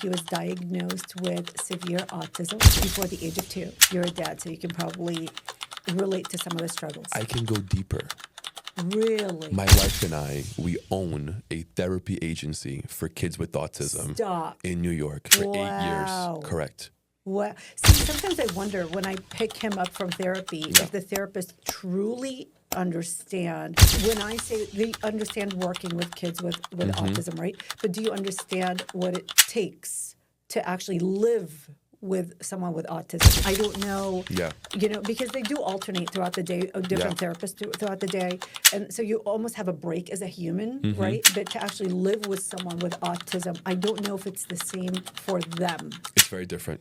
he was diagnosed with severe autism before the age of 2. You're a dad, so you can probably relate to some of the struggles. I can go deeper. Really? My wife and I, we own a therapy agency for kids with autism in New York for 8 years. Correct. Wow. See, sometimes I wonder when I pick him up from therapy, if the therapist truly understand. When I say they understand working with kids with autism, right? But do you understand what it takes to actually live with someone with autism? I don't know, because they do alternate throughout the day, different therapists throughout the day. And so you almost have a break as a human, right? But to actually live with someone with autism, I don't know if it's the same for them. It's very different.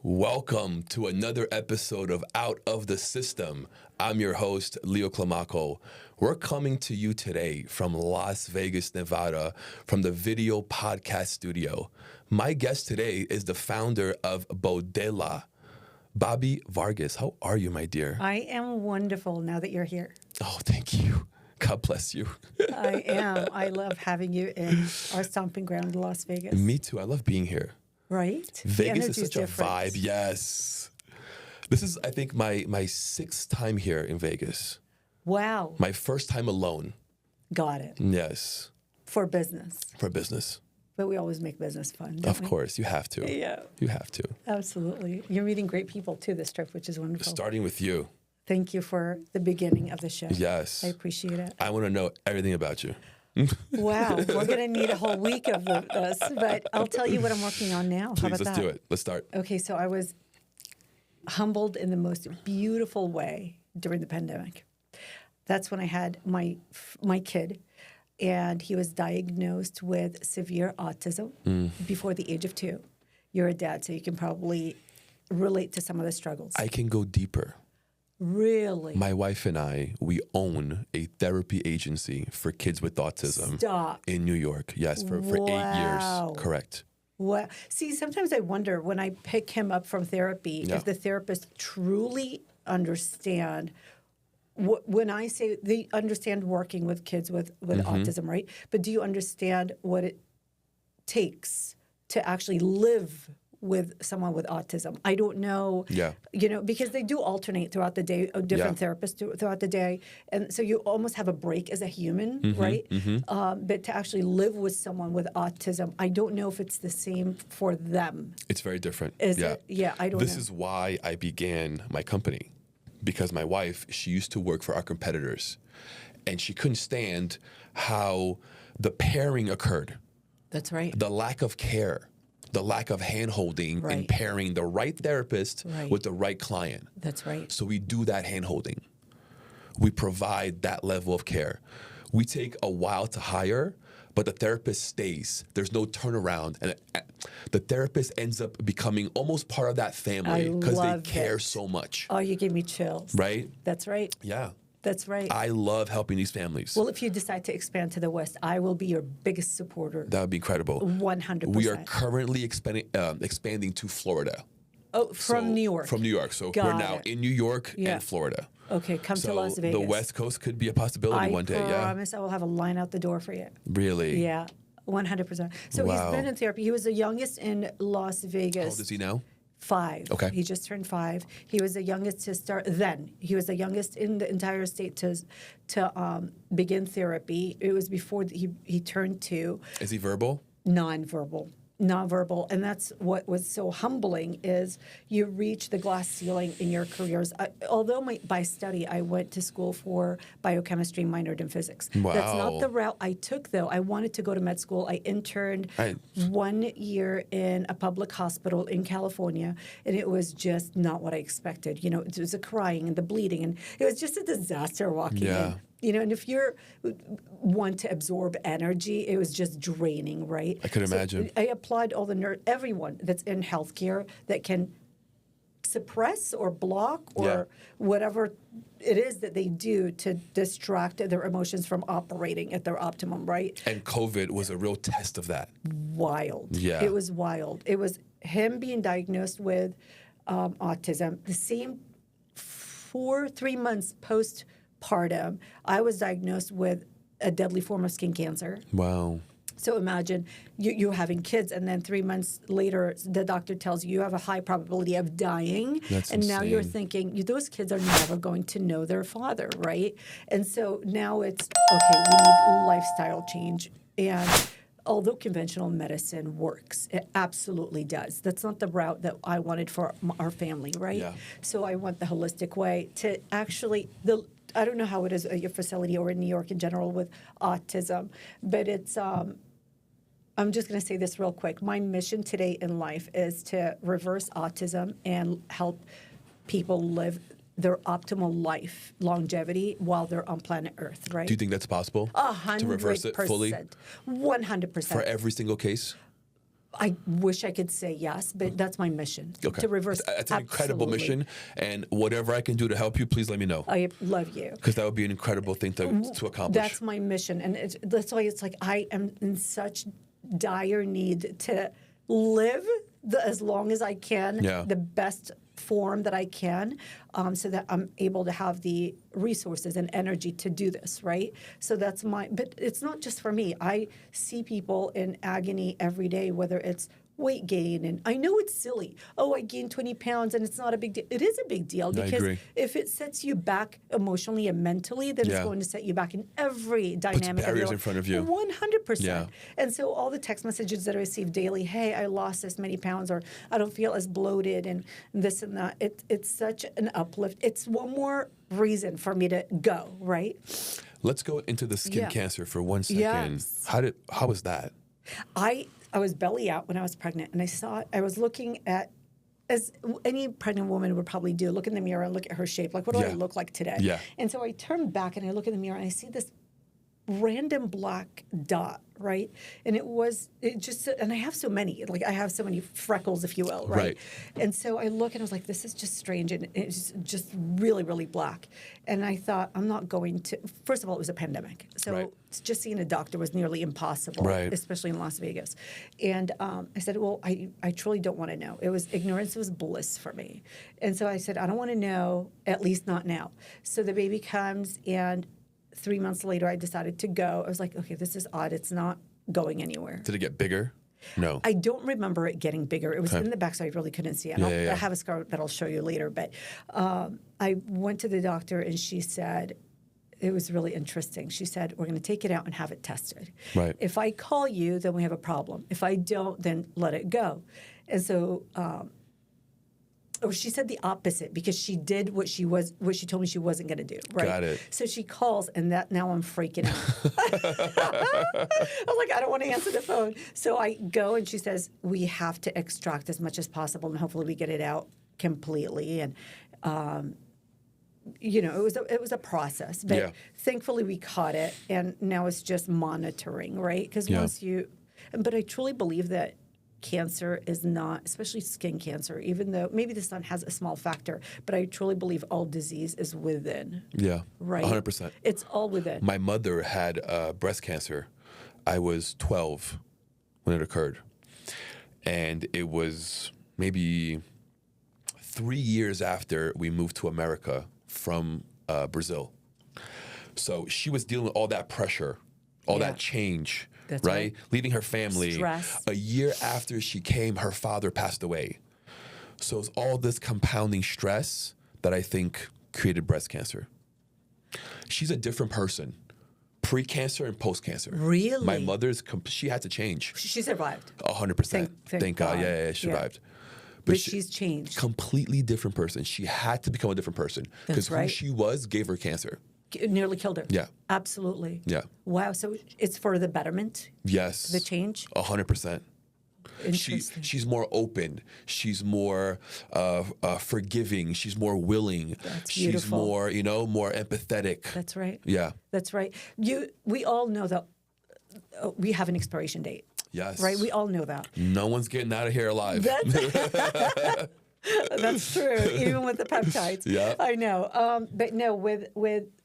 Welcome to another episode of Out of the System. I'm your host, Leo Climaco. We're coming to you today from Las Vegas, Nevada, from the video podcast studio. My guest today is the founder of Bodella, Bobbi Vargas. How are you, my dear? I am wonderful now that you're here. Oh, thank you. God bless you. I am. I love having you in our stomping ground, Las Vegas. Me too. I love being here. Right? Vegas is such a vibe. Yes. This is, I think, my 6th time here in Vegas. Wow. My first time alone. Got it. Yes. For business. For business. But we always make business fun, don't Of we? course. You have to. Yeah. You have to. Absolutely. You're meeting great people, too, this trip, which is wonderful. Starting with you. Thank you for the beginning of the show. Yes. I appreciate it. I want to know everything about you. Wow. We're going to need a whole week of this, but I'll tell you what I'm working on now. Please, How about let's that? do it. Let's start. Okay, so I was humbled in the most beautiful way during the pandemic. That's when I had my kid, and he was diagnosed with severe autism before the age of 2. You're a dad, so you can probably relate to some of the struggles. I can go deeper. Really? My wife and I, we own a therapy agency for kids with autism in New York. Yes, for 8 years. Correct. Wow. See, sometimes I wonder when I pick him up from therapy, if the therapist truly understand. When I say they understand working with kids with autism, right? But do you understand what it takes to actually live with someone with autism? I don't know, because they do alternate throughout the day, different therapists throughout the day. And so you almost have a break as a human, right? But to actually live with someone with autism, I don't know if it's the same for them. It's very different. Is it? Yeah, I don't know. This is why I began my company, because my wife, she used to work for our competitors, and she couldn't stand how the pairing occurred. That's right. The lack of care. The lack of hand-holding and pairing the right therapist with the right client. That's right. So we do that hand-holding. We provide that level of care. We take a while to hire, but the therapist stays. There's no turnaround. And the therapist ends up becoming almost part of that family because they care so much. Oh, you gave me chills. Right? That's right. Yeah. That's right. I love helping these families. Well, if you decide to expand to the West, I will be your biggest supporter. That would be incredible. 100%. We are currently expanding to Florida. Oh, from New York. From New York. So we're now in New York and Florida. Okay, come to Las Vegas. The West Coast could be a possibility one day. I promise I will have a line out the door for you. Really? Yeah, 100%. So he's been in therapy. He was the youngest in Las Vegas. How old is he now? 5. Okay. He just turned 5. He was the youngest to start then. He was the youngest in the entire state to begin therapy. It was before he turned 2. Is he verbal? Nonverbal. And that's what was so humbling is you reach the glass ceiling in your careers. Although by study, I went to school for biochemistry, minored in physics. Wow. That's not the route I took, though. I wanted to go to med school. I interned 1 year in a public hospital in California, and it was just not what I expected. It was the crying and the bleeding, and it was just a disaster walking in. And if you're one to absorb energy, it was just draining, right? I could imagine. I applaud all everyone that's in healthcare that can suppress or block or whatever it is that they do to distract their emotions from operating at their optimum, right? And COVID was a real test of that. Wild. Yeah. It was wild. It was him being diagnosed with autism, the same 3 months postpartum, I was diagnosed with a deadly form of skin cancer. Wow. So imagine you having kids, and then 3 months later, the doctor tells you have a high probability of dying. That's and now you're insane. thinking, those kids are never going to know their father, right? And so now it's, okay, we need lifestyle change. And although conventional medicine works, it absolutely does. That's not the route that I wanted for our family, right? Yeah. So I want the holistic way to actually, I don't know how it is at your facility or in New York in general with autism, but it's, I'm just going to say this real quick. My mission today in life is to reverse autism and help people live their optimal life longevity while they're on planet Earth, right? Do you think that's possible? 100%. To reverse it fully? 100%. For every single case? I wish I could say yes, but that's my mission. Okay. To reverse. That's an incredible Absolutely. mission. And whatever I can do to help you, please let me know. I love you. Because that would be an incredible thing to accomplish. That's my mission. And that's why it's like I am in such dire need to live as long as I can, the best form that I can, so that I'm able to have the resources and energy to do this, right? So that's but it's not just for me. I see people in agony every day, whether it's weight gain, and I know it's silly. Oh, I gained 20 pounds and it's not a big deal. It is a big deal because if it sets you back emotionally and mentally, then it's going to set you back in every dynamic. Puts barriers in front of you. 100%. Yeah. And so all the text messages that I receive daily, hey, I lost this many pounds, or I don't feel as bloated and this and that. It's such an uplift. It's one more reason for me to go, right? Let's go into the skin cancer for 1 second. Yes. How was that? I was belly out when I was pregnant, and I was looking at, as any pregnant woman would probably do, look in the mirror and look at her shape. Like, what do I look like today? Yeah. And so I turn back and I look in the mirror and I see this random black dot, right? And and I have so many, I have so many freckles, if you will, right? And so I look and I was like, this is just strange. And it's just really, really black. And I thought, I'm not going to, first of all, it was a pandemic. So just seeing a doctor was nearly impossible, especially in Las Vegas. And I said, well, I truly don't want to know. Ignorance was bliss for me. And so I said, I don't want to know, at least not now. So the baby comes, and 3 months later, I decided to go. I was like, okay, this is odd. It's not going anywhere. Did it get bigger? No. I don't remember it getting bigger. It was in the back, so I really couldn't see it. I have a scar that I'll show you later. But I went to the doctor, and she said, it was really interesting. She said, we're going to take it out and have it tested. Right. If I call you, then we have a problem. If I don't, then let it go. And so she said the opposite, because she did what she told me she wasn't going to do. Right. Got it. So she calls, and now I'm freaking out. I was like, I don't want to answer the phone. So I go, and she says, we have to extract as much as possible, and hopefully we get it out completely. And it was a process, but thankfully we caught it, and now it's just monitoring, right? Because but I truly believe that cancer is not, especially skin cancer, even though maybe the sun has a small factor, but I truly believe all disease is within. Yeah, right? 100%. It's all within. My mother had breast cancer. I was 12 when it occurred, and it was maybe 3 years after we moved to America from Brazil. So she was dealing with all that pressure, all that change. That's right. Leaving her family. Stress. A year after she came, her father passed away. So it's all this compounding stress that I think created breast cancer. She's a different person, pre-cancer and post-cancer. Really? My mother's, she had to change. She survived. 100%. Thank God. Yeah, she survived. But she's changed. Completely different person. She had to become a different person. Because who she was gave her cancer. It nearly killed her. Yeah. Absolutely. Yeah. Wow. So it's for the betterment? Yes. The change? 100%. She's more open. She's more forgiving. She's more willing. That's she's beautiful. more, more empathetic. That's right. Yeah. That's right. We all know that we have an expiration date. Yes. Right? We all know that. No one's getting out of here alive. That's true, even with the peptides. Yeah. I know. But no, with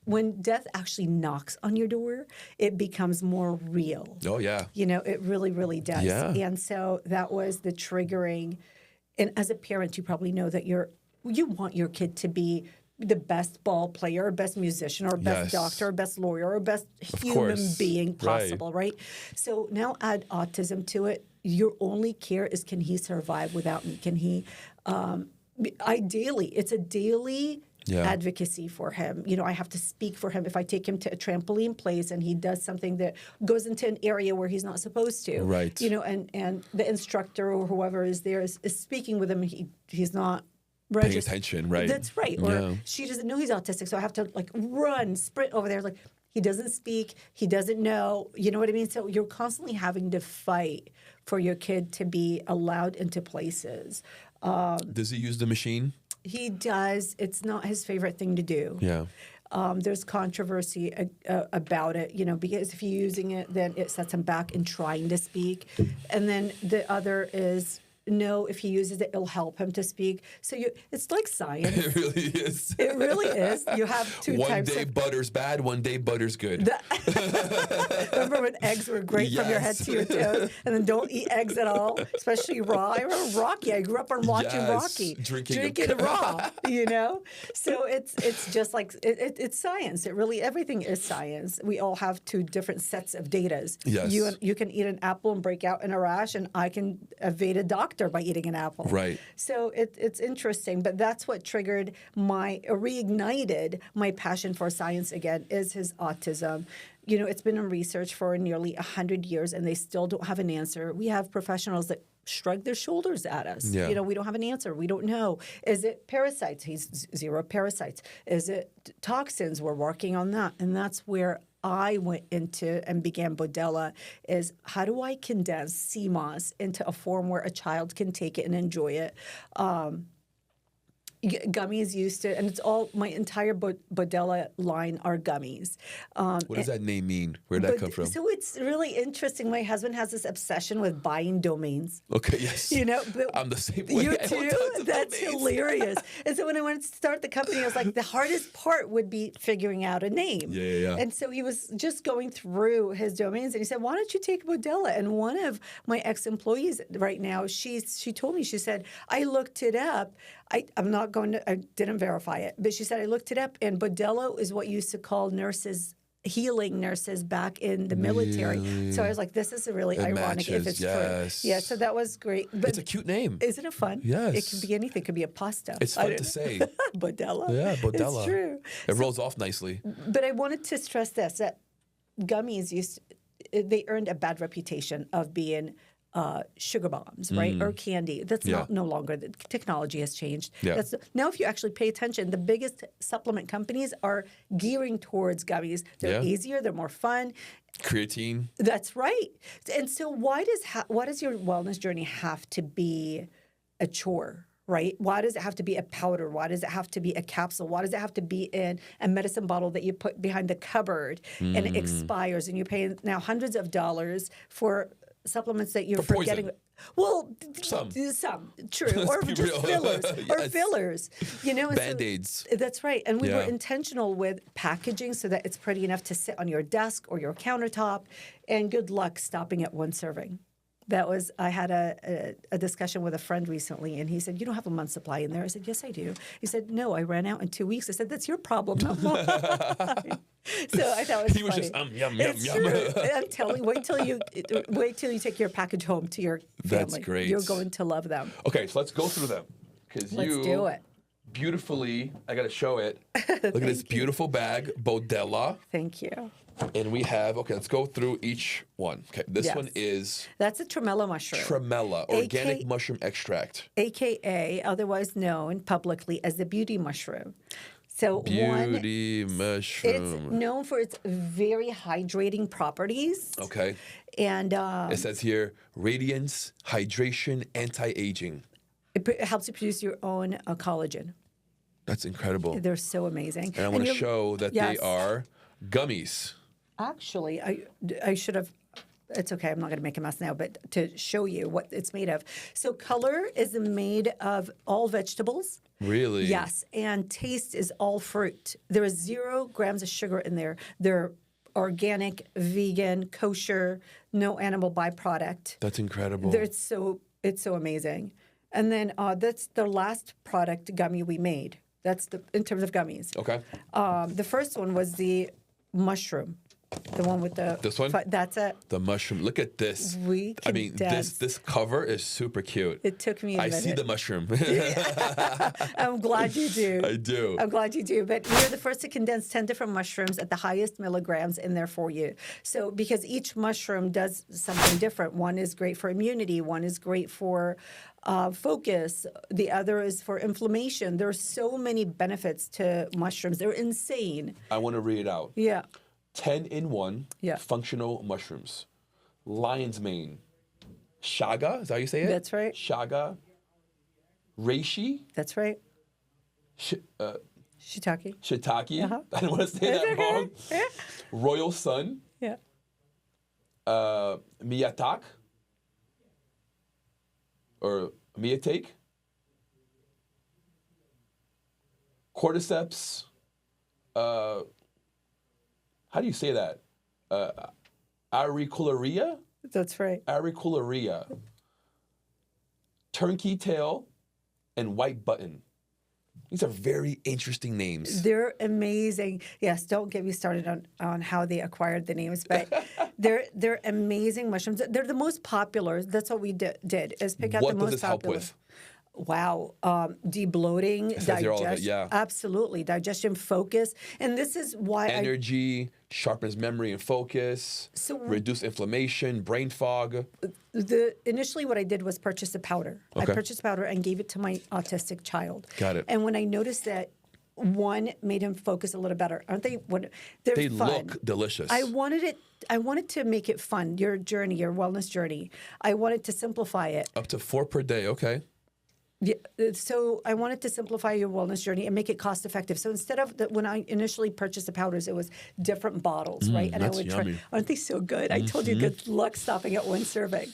when death actually knocks on your door, it becomes more real. Oh, yeah. It really, really does. Yeah. And so that was the triggering. And as a parent, you probably know that you want your kid to be the best ball player, or best musician, or best doctor, or best lawyer, or best human being possible, right? So now add autism to it. Your only care is, can he survive without me? Can he, ideally, it's a daily advocacy for him. You know, I have to speak for him. If I take him to a trampoline place and he does something that goes into an area where he's not supposed to, right? You know, and the instructor or whoever is there is speaking with him, he's not paying attention, right? That's right. Or she doesn't know he's autistic, so I have to like run, sprint over there. Like, he doesn't speak, he doesn't know. You know what I mean? So you're constantly having to fight for your kid to be allowed into places. Does he use the machine? He does. It's not his favorite thing to do. Yeah. There's controversy about it, you know, because if you're using it, then it sets him back in trying to speak. And then the other is, no, if he uses it, it'll help him to speak. So it's like science. It really is. It really is. You have two types of... One day butter's bad, one day butter's good. Remember when eggs were great from your head to your toes? And then don't eat eggs at all, especially raw. I remember Rocky. I grew up on watching Rocky. Drinking it raw, you know? So it's just like, it's science. It really, everything is science. We all have two different sets of datas. Yes. You can eat an apple and break out in a rash, and I can evade a doctor by eating an apple. Right. So it's interesting, but that's what reignited my passion for science again, is his autism. You know, it's been in research for nearly 100 years, and they still don't have an answer. We have professionals that shrug their shoulders at us. Yeah. You know, we don't have an answer. We don't know. Is it parasites? He's zero parasites. Is it toxins? We're working on that. And that's where I went into and began Bodella, is how do I condense CMOS into a form where a child can take it and enjoy it? Gummies used to, and it's all, my entire Bodella line are gummies. What does that name mean? Where did that come from? So it's really interesting. My husband has this obsession with buying domains. Okay, yes. You know, I'm the same way. You too? That's hilarious. And so when I wanted to start the company, I was like, the hardest part would be figuring out a name. Yeah. And so he was just going through his domains, and he said, why don't you take Bodella? And one of my ex-employees right now, she told me, she said, I looked it up. I didn't verify it, but she said, I looked it up, and Bodella is what used to call healing nurses back in the military. Really? So I was like, this is really ironic if it's true. Yeah, so that was great. But it's a cute name. Isn't it fun? Yes. It can be anything. It could be a pasta. It's fun to say. Bodella. Yeah, Bodella. It's true. It rolls off nicely. But I wanted to stress this, that gummies they earned a bad reputation of being sugar bombs, right? Or candy. That's no longer. The technology has changed. Yeah. Now, if you actually pay attention, the biggest supplement companies are gearing towards gummies. They're easier. They're more fun. Creatine. That's right. And so why does your wellness journey have to be a chore? Right? Why does it have to be a powder? Why does it have to be a capsule? Why does it have to be in a medicine bottle that you put behind the cupboard and it expires, and you're paying now hundreds of dollars for supplements that you're forgetting? Poison. Well, some true, or just fillers, or fillers. You know, Band-Aids. So, that's right. And we were intentional with packaging so that it's pretty enough to sit on your desk or your countertop. And good luck stopping at one serving. I had a discussion with a friend recently, and he said, you don't have a month's supply in there. I said, yes, I do. He said, no, I ran out in 2 weeks. I said, that's your problem, not mine. So I thought it was He was funny. just, yum, it's yum, true. yum. I'm telling you, wait till you take your package home to your family. That's great. You're going to love them. Okay, so let's go through them. Let's do it. Beautifully, I got to show it. Look at this beautiful bag, Bodella. Thank you. And we have, let's go through each one. Okay, this one is... That's a tremella mushroom. Tremella, organic mushroom extract. AKA, otherwise known publicly as the beauty mushroom. So beauty mushroom. It's known for its very hydrating properties. Okay. And... it says here, radiance, hydration, anti-aging. It helps you produce your own collagen. That's incredible. They're so amazing. And I want to show that they are gummies. Actually, I should have. It's okay. I'm not going to make a mess now, but to show you what it's made of. So color is made of all vegetables. Really? Yes. And taste is all fruit. There is 0 grams of sugar in there. They're organic, vegan, kosher, no animal byproduct. That's incredible. It's so amazing. And then that's the last product gummy we made. That's in terms of gummies. Okay. The first one was the mushroom, the one with the. This one? That's it. The mushroom. Look at this. I mean, this cover is super cute. It took me a minute. I see the mushroom. I'm glad you do. I do. I'm glad you do. But we're the first to condense 10 different mushrooms at the highest milligrams in there for you. So because each mushroom does something different. One is great for immunity. One is great for focus. The other is for inflammation. There are so many benefits to mushrooms. They're insane. I want to read it out. Yeah. 10 in 1 Yeah. functional mushrooms. Lion's mane. Chaga, is that how you say it? That's right. Chaga. Reishi. That's right. Shiitake. Shiitake. Uh-huh. I don't want to say that wrong. Yeah. Royal Sun. Yeah. Miyatak. Or Miyatake. Cordyceps. How do you say that? Auricularia? That's right. Auricularia. Turkey tail and white button. These are very interesting names. They're amazing. Yes, don't get me started on how they acquired the names, but they're amazing mushrooms. They're the most popular. That's what we did is pick out the most popular. What does this help with? Wow, debloating, digestion, absolutely, digestion, focus, and this is why energy sharpens memory and focus, reduce inflammation, brain fog. Initially what I did was purchase a powder. Okay. I purchased powder and gave it to my autistic child. Got it. And when I noticed that one made him focus a little better, aren't they? They fun. Look delicious. I wanted to make it fun. Your journey, your wellness journey. I wanted to simplify it. Up to 4 per day. Okay. Yeah, so I wanted to simplify your wellness journey and make it cost effective. So instead of when I initially purchased the powders, it was different bottles, right? And that's I would yummy. try. Aren't they so good? I told you, good luck stopping at one serving.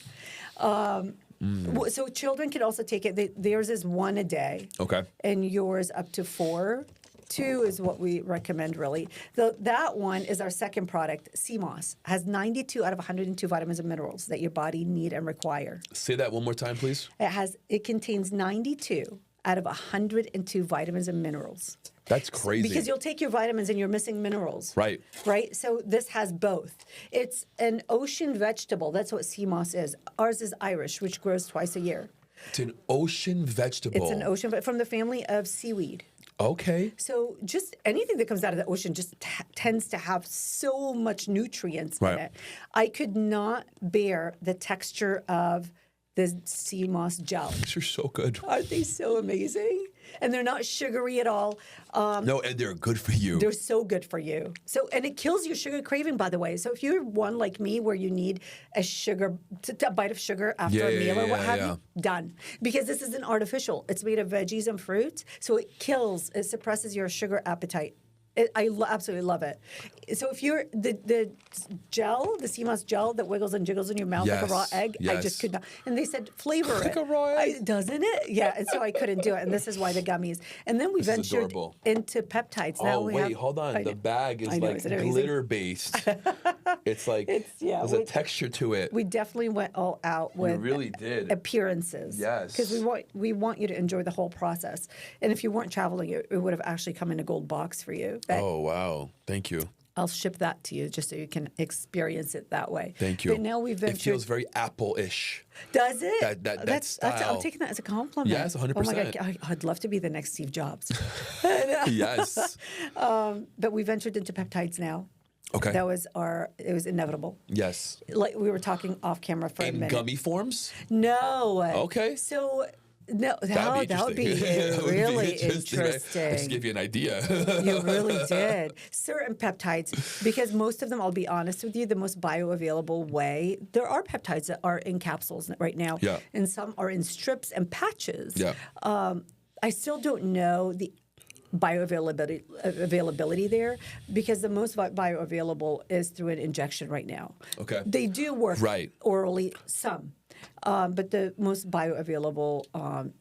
So children can also take it. Theirs is 1 a day. Okay. And yours up to 4. 2 is what we recommend, really. That one is our second product, CMOS. Has 92 out of 102 vitamins and minerals that your body need and require. Say that one more time, please. It contains 92 out of 102 vitamins and minerals. That's crazy. Because you'll take your vitamins and you're missing minerals. Right. Right? So this has both. It's an ocean vegetable. That's what CMOS is. Ours is Irish, which grows twice a year. It's an ocean vegetable. It's an ocean, from the family of seaweed. Okay. So just anything that comes out of the ocean just tends to have so much nutrients in it. I could not bear the texture of the sea moss gel. These are so good. Aren't they so amazing? And they're not sugary at all. No, and they're good for you. They're so good for you. And it kills your sugar craving, by the way. So if you're one like me where you need a bite of sugar after a meal or what have you, done. Because this isn't artificial. It's made of veggies and fruits. So it suppresses your sugar appetite. I absolutely love it. So if you're the gel, the sea moss gel that wiggles and jiggles in your mouth like a raw egg, I just could not. And they said flavor like a raw egg, doesn't it? Yeah. And so I couldn't do it. And this is why the gummies. And then we ventured into peptides. Now hold on. The bag is like glitter based. It's like there's a texture to it. We definitely went all out with really did. appearances. Yes. Because we want you to enjoy the whole process. And if you weren't traveling, it would have actually come in a gold box for you. Oh, wow. Thank you. I'll ship that to you just so you can experience it that way. Thank you. But now we've ventured. It feels very Apple-ish. Does it? That style. I'm taking that as a compliment. Yes, 100%. Oh my God, I'd love to be the next Steve Jobs. Yes. But we ventured into peptides now. Okay. It was inevitable. Yes. Like we were talking off camera for a minute. In gummy forms? No. Okay. So... No, that would be really interesting. I just gave you an idea. You really did. Certain peptides, because most of them, I'll be honest with you, the most bioavailable way, there are peptides that are in capsules right now, and some are in strips and patches. Yeah. I still don't know the bioavailability there, because the most bioavailable is through an injection right now. Okay. They do work orally, some. But the most bioavailable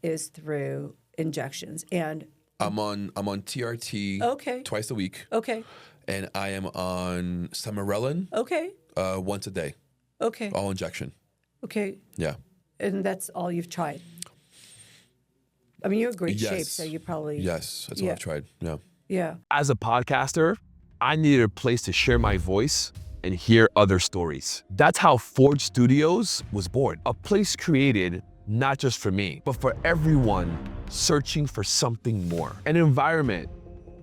is through injections. And I'm on TRT twice a week. Okay. And I am on Samarelin once a day. Okay. All injection. Okay. Yeah. And that's all you've tried? I mean, you're in great shape, Yes. so you probably... Yes, that's what I've tried. Yeah. Yeah. As a podcaster, I needed a place to share my voice and hear other stories. That's how Forge Studios was born. A place created not just for me, but for everyone searching for something more. An environment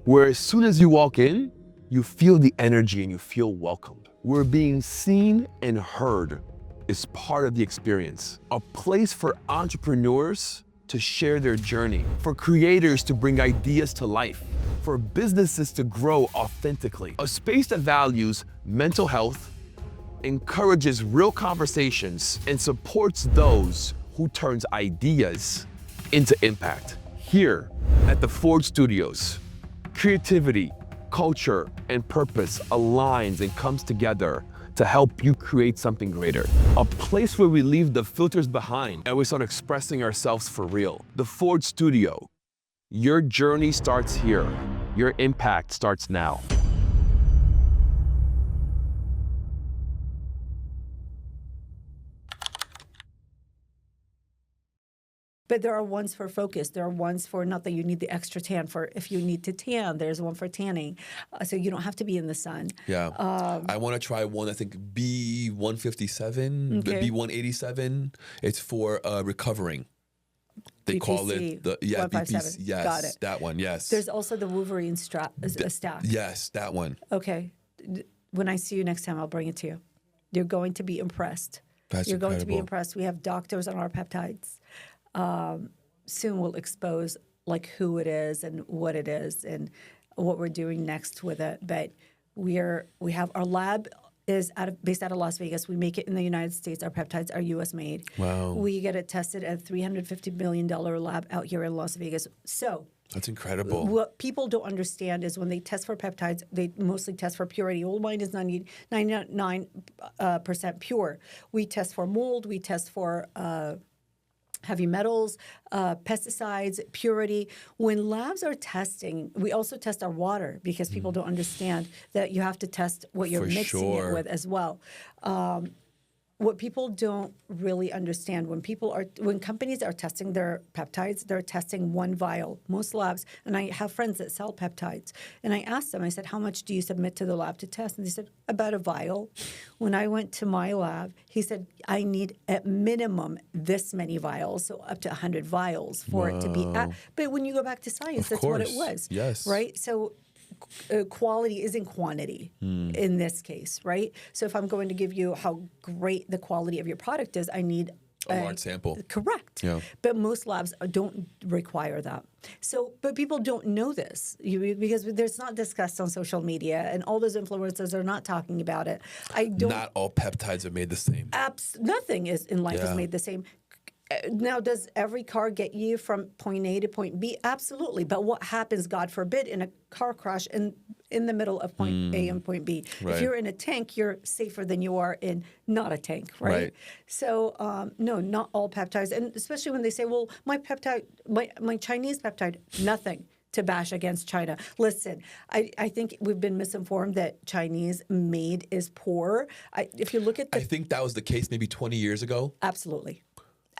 where as soon as you walk in, you feel the energy and you feel welcomed. Where being seen and heard is part of the experience. A place for entrepreneurs to share their journey, for creators to bring ideas to life, for businesses to grow authentically. A space that values mental health, encourages real conversations, and supports those who turns ideas into impact. Here at the Forge Studios, creativity, culture, and purpose aligns and comes together to help you create something greater. A place where we leave the filters behind and we start expressing ourselves for real. The Forge Studio. Your journey starts here. Your impact starts now. But there are ones for focus. There are ones for not that you need the extra tan for if you need to tan. There's one for tanning, so you don't have to be in the sun. Yeah. I want to try one, I think B157, Okay. B187. It's for recovering. They call it the 157. BPC. Yes, Got it. that one. Yes. There's also the Wolverine staff. Yes, that one. Okay. When I see you next time, I'll bring it to you. You're going to be impressed. You're going to be impressed. We have doctors on our peptides. Soon we'll expose like who it is and what it is and what we're doing next with it. But we have our lab is based out of Las Vegas. We make it in the United States. Our peptides are U.S. made. Wow. We get it tested at a $350 million lab out here in Las Vegas. So that's incredible. what people don't understand is when they test for peptides, they mostly test for purity. Well, mine is 99% pure. We test for mold. We test for heavy metals, pesticides, purity. When labs are testing, we also test our water because people don't understand that you have to test what you're mixing it with as well. What people don't really understand when companies are testing their peptides, they're testing one vial. Most labs, and I have friends that sell peptides, and I asked them, I said, how much do you submit to the lab to test? And they said, about a vial. When I went to my lab, he said, I need at minimum this many vials, so up to 100 vials for it to be. But when you go back to science, that's what it was. Yes. Right? So quality isn't quantity in this case, right? So if I'm going to give you how great the quality of your product is, I need a large sample. Correct. Yeah. But most labs don't require that. So, but people don't know this because it's not discussed on social media, and all those influencers are not talking about it. Not all peptides are made the same. Nothing is in life is made the same. Now, does every car get you from point A to point B? Absolutely. But what happens, God forbid, in a car crash in the middle of point A and point B? Right. If you're in a tank, you're safer than you are in not a tank, right? So, no, not all peptides. And especially when they say, well, my peptide, my Chinese peptide, nothing to bash against China. Listen, I think we've been misinformed that Chinese made is poor. If you look at I think that was the case maybe 20 years ago. Absolutely.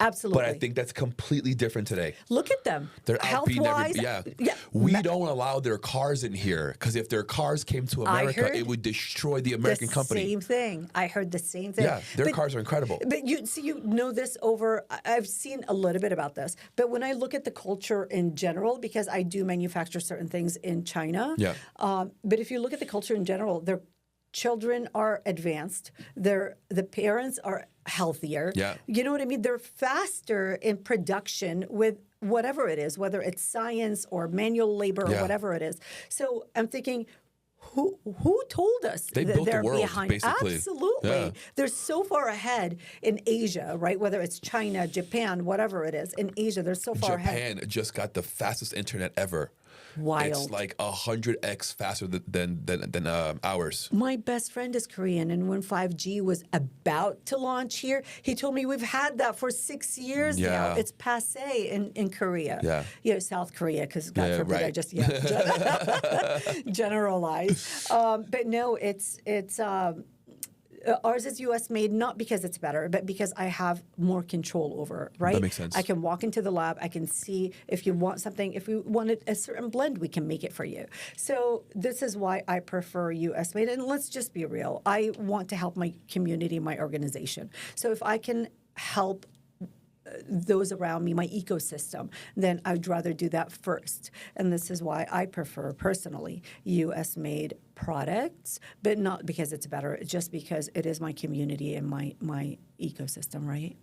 Absolutely. But I think that's completely different today. Look at them. They're outbeating health-wise. We don't allow their cars in here because if their cars came to America, it would destroy the American company. Same thing. I heard the same thing. Yeah, their cars are incredible. But you know this I've seen a little bit about this. But when I look at the culture in general, because I do manufacture certain things in China. Yeah. But if you look at the culture in general, their children are advanced. The parents are healthier. Yeah. You know what I mean? They're faster in production with whatever it is, whether it's science or manual labor or whatever it is. So I'm thinking, who told us they built they're the world, behind? basically. Absolutely. Yeah. They're so far ahead in Asia, right? Whether it's China, Japan, whatever it is. In Asia, they're so far ahead. Japan just got the fastest internet ever. Wild. It's like 100x faster than ours. My best friend is Korean, and when 5G was about to launch here, he told me we've had that for 6 years now. It's passé in Korea. Yeah. You know, South Korea, because God forbid I just generalize. But no, it's Ours is U.S. made, not because it's better, but because I have more control over it, right? That makes sense. I can walk into the lab. I can see if you want something. If we wanted a certain blend, we can make it for you. So this is why I prefer U.S. made. And let's just be real. I want to help my community, my organization. So if I can help those around me, my ecosystem, then I'd rather do that first. And this is why I prefer, personally, U.S.-made products, but not because it's better, just because it is my community and my ecosystem, right?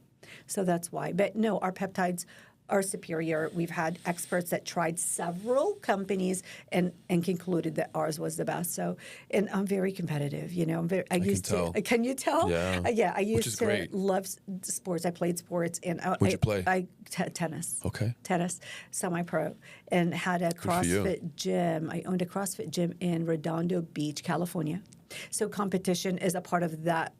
So that's why. But no, our peptides are superior. We've had experts that tried several companies and concluded that ours was the best. So, and I'm very competitive. You know, I used to. Can you tell? Yeah. Yeah, I used is to great. love sports. I played sports, and What'd you play? Tennis. Okay. Tennis, semi-pro, and had a CrossFit gym. I owned a CrossFit gym in Redondo Beach, California. So competition is a part of that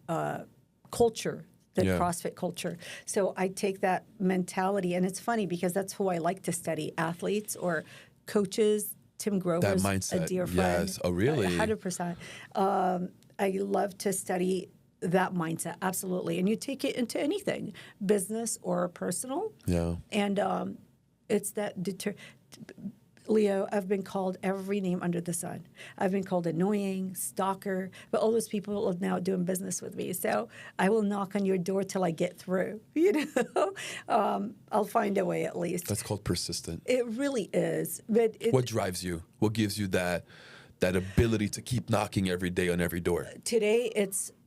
culture. The CrossFit culture. So I take that mentality, and it's funny because that's who I like to study, athletes or coaches. Tim Grover's that mindset. a dear friend. Yes. Oh, really? 100%. I love to study that mindset, absolutely. And you take it into anything, business or personal. Yeah. And it's that Leo, I've been called every name under the sun. I've been called annoying, stalker, but all those people are now doing business with me. So I will knock on your door till I get through. You know, I'll find a way at least. That's called persistent. It really is. But what drives you? What gives you that ability to keep knocking every day on every door? Today it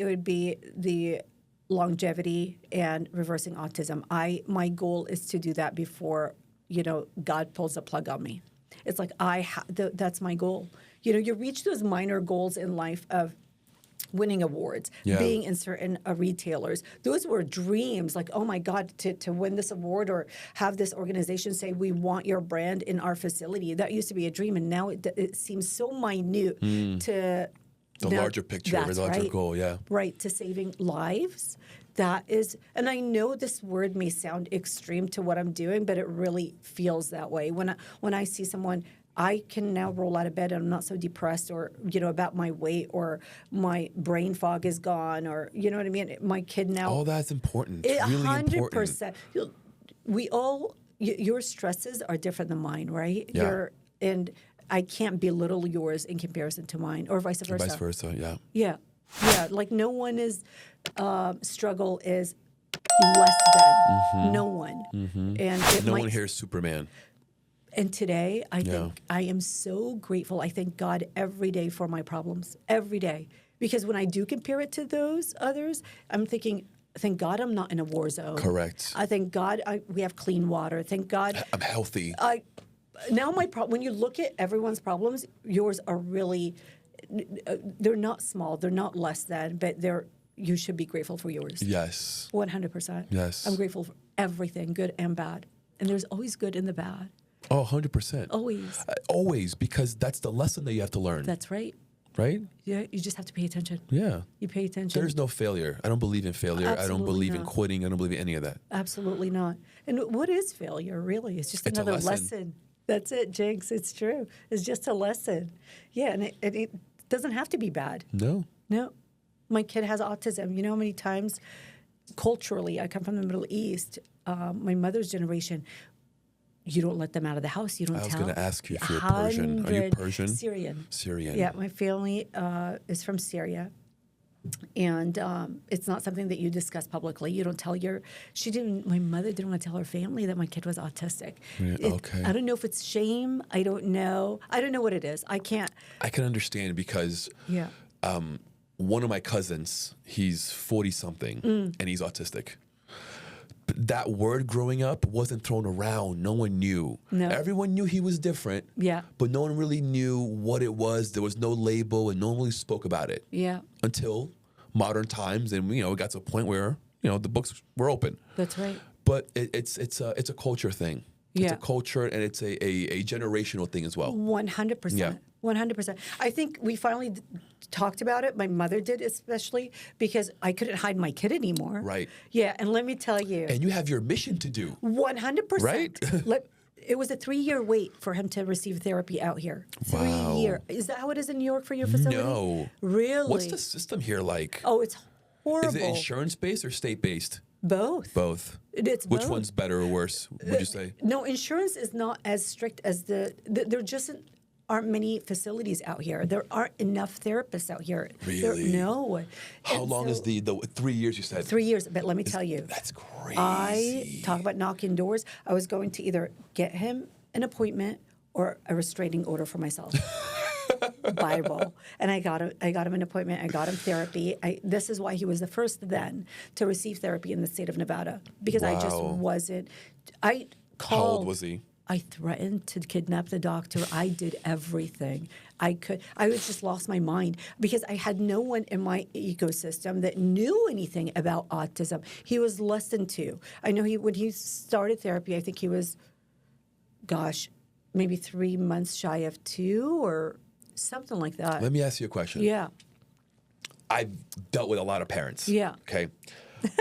would be the longevity and reversing autism. My goal is to do that before, God pulls the plug on me. It's like that's my goal. You reach those minor goals in life of winning awards, being in certain retailers. Those were dreams, like, oh my God, to win this award or have this organization say, we want your brand in our facility. That used to be a dream, and now it seems so minute to the larger picture, the larger goal, Right, to saving lives. That is, and I know this word may sound extreme to what I'm doing, but it really feels that way. When I see someone, I can now roll out of bed and I'm not so depressed or, about my weight or my brain fog is gone or, you know what I mean? My kid now. Oh, that's important. Really 100%. We all, your stresses are different than mine, right? Yeah. And I can't belittle yours in comparison to mine, or vice versa. Vice versa, yeah. Yeah. Like no one is struggle is less than no one, and no one here is Superman. And today, I think I am so grateful. I thank God every day for my problems, every day, because when I do compare it to those others, I'm thinking, thank God I'm not in a war zone. Correct. I thank God we have clean water. Thank God I'm healthy. Now when you look at everyone's problems, yours are really, they're not small, they're not less than, but you should be grateful for yours. Yes. 100%. Yes. I'm grateful for everything, good and bad. And there's always good in the bad. Oh, 100%. Always. Always, because that's the lesson that you have to learn. That's right. Right? Yeah, you just have to pay attention. Yeah. You pay attention. There's no failure. I don't believe in failure. Absolutely I don't believe in not. quitting. I don't believe in any of that. Absolutely not. And what is failure, really? It's just another lesson. That's it, Jinx. It's true. It's just a lesson. Yeah, and it doesn't have to be bad. No. My kid has autism. You know how many times, culturally, I come from the Middle East, my mother's generation, you don't let them out of the house. You don't tell. I was going to ask you if you're Persian. Are you Persian? Syrian. Syrian. Yeah, my family is from Syria. And it's not something that you discuss publicly. You don't tell my mother didn't want to tell her family that my kid was autistic. Yeah, okay. I don't know if it's shame. I don't know what it is. I can understand because one of my cousins, he's 40-something, and he's autistic. But that word growing up wasn't thrown around. No one knew. No. Everyone knew he was different, but no one really knew what it was. There was no label, and no one really spoke about it. Yeah. Until modern times, and it got to a point where the books were open. That's right. But it's a culture thing. Yeah. It's a culture, and it's a generational thing as well. 100%. Yeah. 100%. I think we finally talked about it. My mother did, especially because I couldn't hide my kid anymore. Right. Yeah, and let me tell you. And you have your mission to do. 100%. Right? it was a 3-year wait for him to receive therapy out here. 3 Wow. years. Is that how it is in New York for your facility? No. Really? What's the system here like? Oh, it's horrible. Is it insurance-based or state-based? Both. Both. It's Which both. one's better or worse, would you say? No, insurance is not as strict as there just aren't many facilities out here. There aren't enough therapists out here. Really? No. How long is the 3 years you said? 3 years, but let me tell you. That's crazy. I talk about knocking doors. I was going to either get him an appointment or a restraining order for myself. Bible. And I got him an appointment. I got him therapy. This is why he was the first then to receive therapy in the state of Nevada, because I just Wow. wasn't. I called. How old was he? I threatened to kidnap the doctor. I did everything I could. I was just lost my mind because I had no one in my ecosystem that knew anything about autism. He was less than 2. I know when he started therapy, I think he was, maybe 3 months shy of 2 or something like that. Let me ask you a question. Yeah. I've dealt with a lot of parents. Yeah. Okay.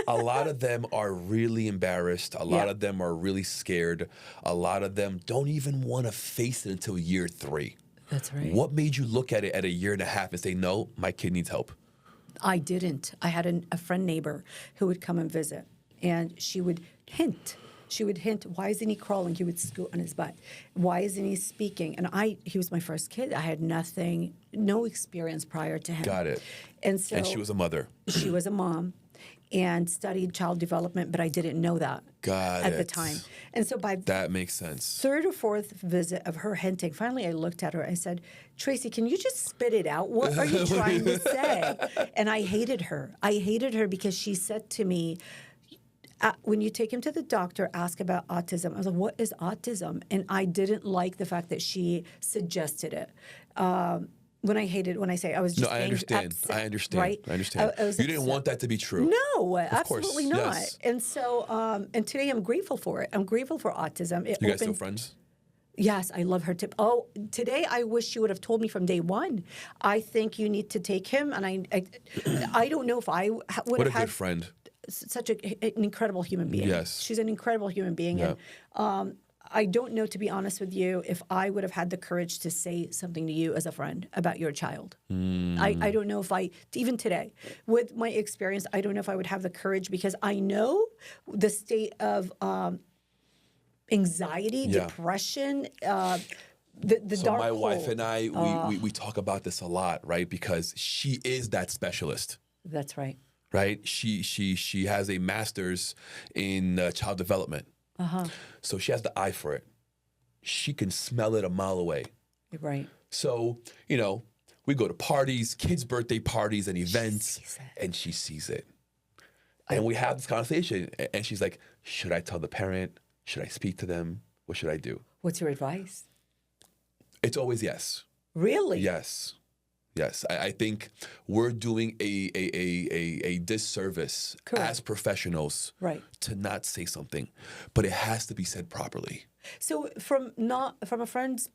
A lot of them are really embarrassed. A lot Yeah. of them are really scared. A lot of them don't even want to face it until year 3. That's right. What made you look at it at a year and a half and say, no, my kid needs help? I didn't. I had a friend neighbor who would come and visit, and she would hint. Why isn't he crawling? He would scoot on his butt. Why isn't he speaking? And he was my first kid. I had no experience prior to him. Got it. And so And she was a mother. she was a mom and studied child development, but I didn't know that at the time. And so by That makes sense. 3rd or 4th visit of her hinting, finally I looked at her. I said, Tracy, can you just spit it out? What are you trying to say? And I hated her. I hated her because she said to me, when you take him to the doctor, ask about autism. I was like, what is autism? And I didn't like the fact that she suggested it. When I say I was just I understand. upset, I understand. right? I understand. I was You didn't upset. want that to be true. No, absolutely not. yes. And so, and today I'm grateful for it. I'm grateful for autism. You guys still friends? Yes, I love her tip. Oh, today I wish she would have told me from day one. I think you need to take him, and I don't know if I would What have a had good friend. such an incredible human being. Yes. She's an incredible human being, Yeah. and I don't know, to be honest with you, if I would have had the courage to say something to you as a friend about your child. I don't know if even today, with my experience, I don't know if I would have the courage, because I know the state of anxiety, Yeah. depression, the So dark my wife hole. and I, we talk about this a lot, right? Because she is that specialist. That's right. Right? She has a master's in child development. So she has the eye for it. She can smell it a mile away. Right. So, we go to parties, kids' birthday parties and events, sees it. and she sees it. And we have this conversation, and she's like, should I tell the parent? Should I speak to them? What should I do? What's your advice? It's always yes. Really? Yes. Yes. I think we're doing a disservice Correct. as professionals Right. to not say something, but it has to be said properly. So from a friend's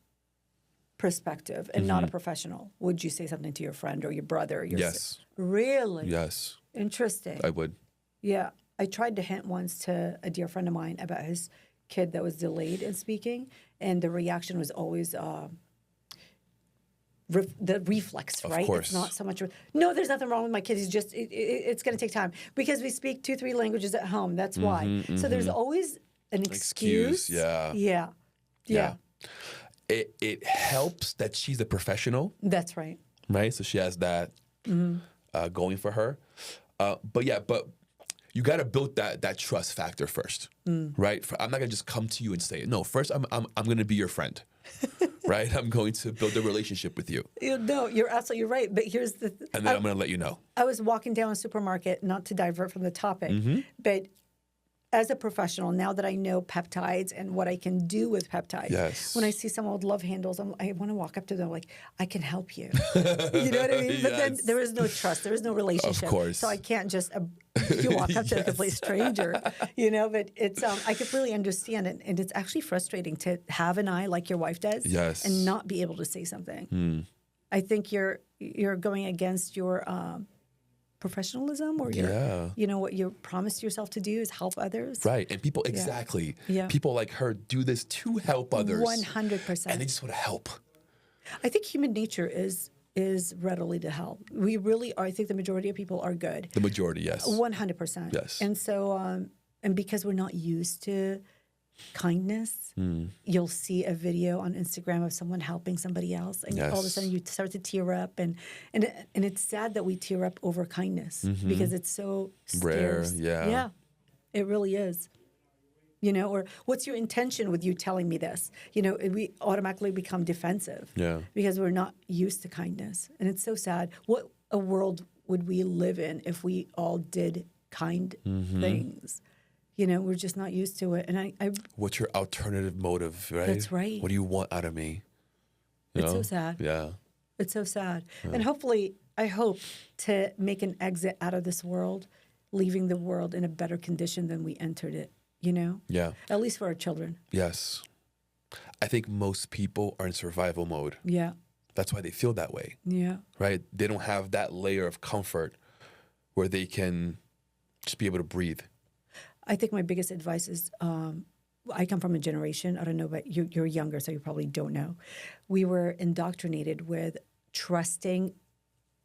perspective and not a professional, would you say something to your friend or your brother? Or your Yes. Really? Yes, Interesting. I would. Yeah. I tried to hint once to a dear friend of mine about his kid that was delayed in speaking, and the reaction was always the reflex, Of right? course. It's not so much, no, there's nothing wrong with my kid. He's just, it's going to take time because we speak 2-3 languages at home. That's why. So there's always an excuse. yeah. Yeah. Yeah. It helps that she's a professional, That's right. right? So she has that going for her. But you got to build that trust factor first, right? I'm not gonna just come to you and say it. No, first I'm gonna be your friend, right? I'm going to build a relationship with you, No, you're absolutely right. But here's the and then I'm gonna let you know. I was walking down a supermarket, not to divert from the topic, but as a professional, now that I know peptides and what I can do with peptides, Yes. when I see someone with love handles, I want to walk up to them like, I can help you. You know what I mean? But then Yes. there is no trust. There is no relationship. Of course. So I can't just you walk up to a complete stranger, but it's I completely understand it. And it's actually frustrating to have an eye like your wife does Yes. and not be able to say something. I think you're going against your professionalism or your, what you promised yourself to do is help others. Right. And people, exactly. Yeah. People like her do this to help others. 100%. And they just want to help. I think human nature is readily to help. We really are. I think the majority of people are good. The majority, yes. 100%. Yes. And so, and because we're not used to kindness, you'll see a video on Instagram of someone helping somebody else, and all of a sudden you start to tear up, and it's sad that we tear up over kindness because it's so rare. scarce. Yeah, it really is. Or what's your intention with you telling me this? We automatically become defensive because we're not used to kindness, and it's so sad. What a world would we live in if we all did kind things? We're just not used to it. And I what's your alternative motive, right? That's right. What do you want out of me? It's so sad. Yeah. It's so sad. Yeah. And hopefully, I hope to make an exit out of this world, leaving the world in a better condition than we entered it, Yeah. At least for our children. Yes. I think most people are in survival mode. Yeah. That's why they feel that way. Yeah. Right? They don't have that layer of comfort where they can just be able to breathe. I think my biggest advice is, I come from a generation, I don't know, but you're younger, so you probably don't know. We were indoctrinated with trusting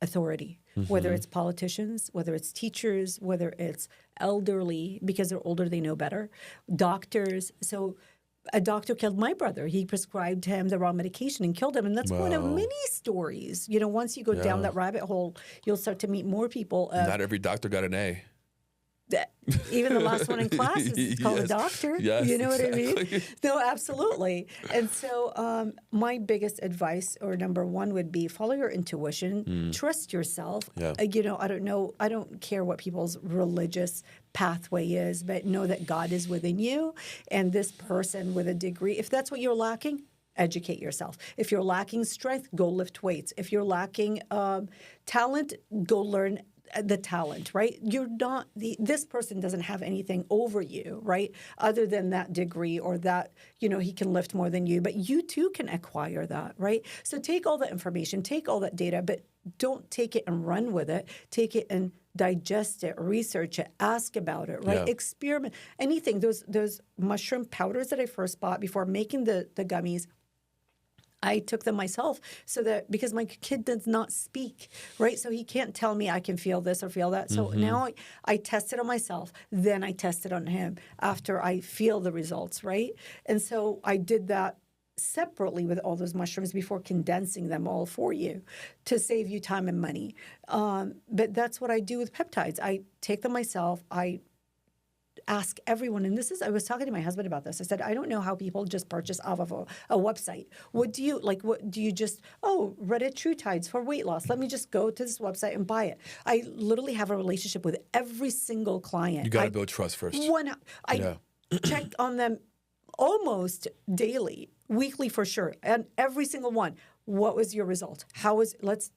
authority, whether it's politicians, whether it's teachers, whether it's elderly, because they're older, they know better, doctors. So a doctor killed my brother. He prescribed him the wrong medication and killed him. And that's one of many stories. Once you go down that rabbit hole, you'll start to meet more people. Not every doctor got an A. Even the last one in class is called a doctor. Yes, you know what I mean? No, absolutely. And so my biggest advice, or number one, would be follow your intuition, trust yourself. Yeah. I don't know, I don't care what people's religious pathway is, but know that God is within you. And this person with a degree, if that's what you're lacking, educate yourself. If you're lacking strength, go lift weights. If you're lacking talent, go learn the talent, right? You're not, this person doesn't have anything over you, right? Other than that degree or that, he can lift more than you, but you too can acquire that, right? So take all that information, take all that data, but don't take it and run with it. Take it and digest it, research it, ask about it, right? Yeah. Experiment, anything. Those mushroom powders that I first bought before making the gummies, I took them myself because my kid does not speak, right? So he can't tell me I can feel this or feel that. So now I test it on myself, then I test it on him after I feel the results, right? And so I did that separately with all those mushrooms before condensing them all for you to save you time and money. But that's what I do with peptides. I take them myself. I ask everyone, and I was talking to my husband about this. I said, I don't know how people just purchase off of a website. What do you just, Reddit True Tides for weight loss. Let me just go to this website and buy it. I literally have a relationship with every single client. You got to build trust first. I check on them almost daily, weekly for sure, and every single one. What was your result? Let's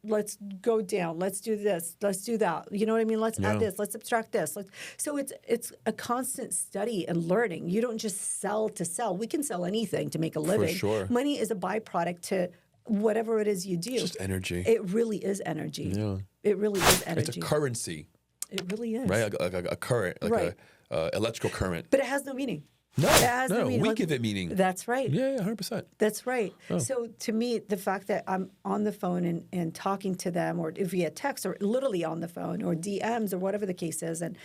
go down. Let's do this. Let's do that. You know what I mean? Let's add this. Let's subtract this. So it's a constant study and learning. You don't just sell to sell. We can sell anything to make a living. For sure. Money is a byproduct to whatever it is you do. It's just energy. It really is energy. Yeah. It really is energy. It's a currency. It really is. Right? Like a current, like a electrical current. But it has no meaning. No, we give it meaning. That's right. Yeah, 100%. That's right. Oh. So to me, the fact that I'm on the phone and talking to them, or via text, or literally on the phone, or DMs, or whatever the case is, and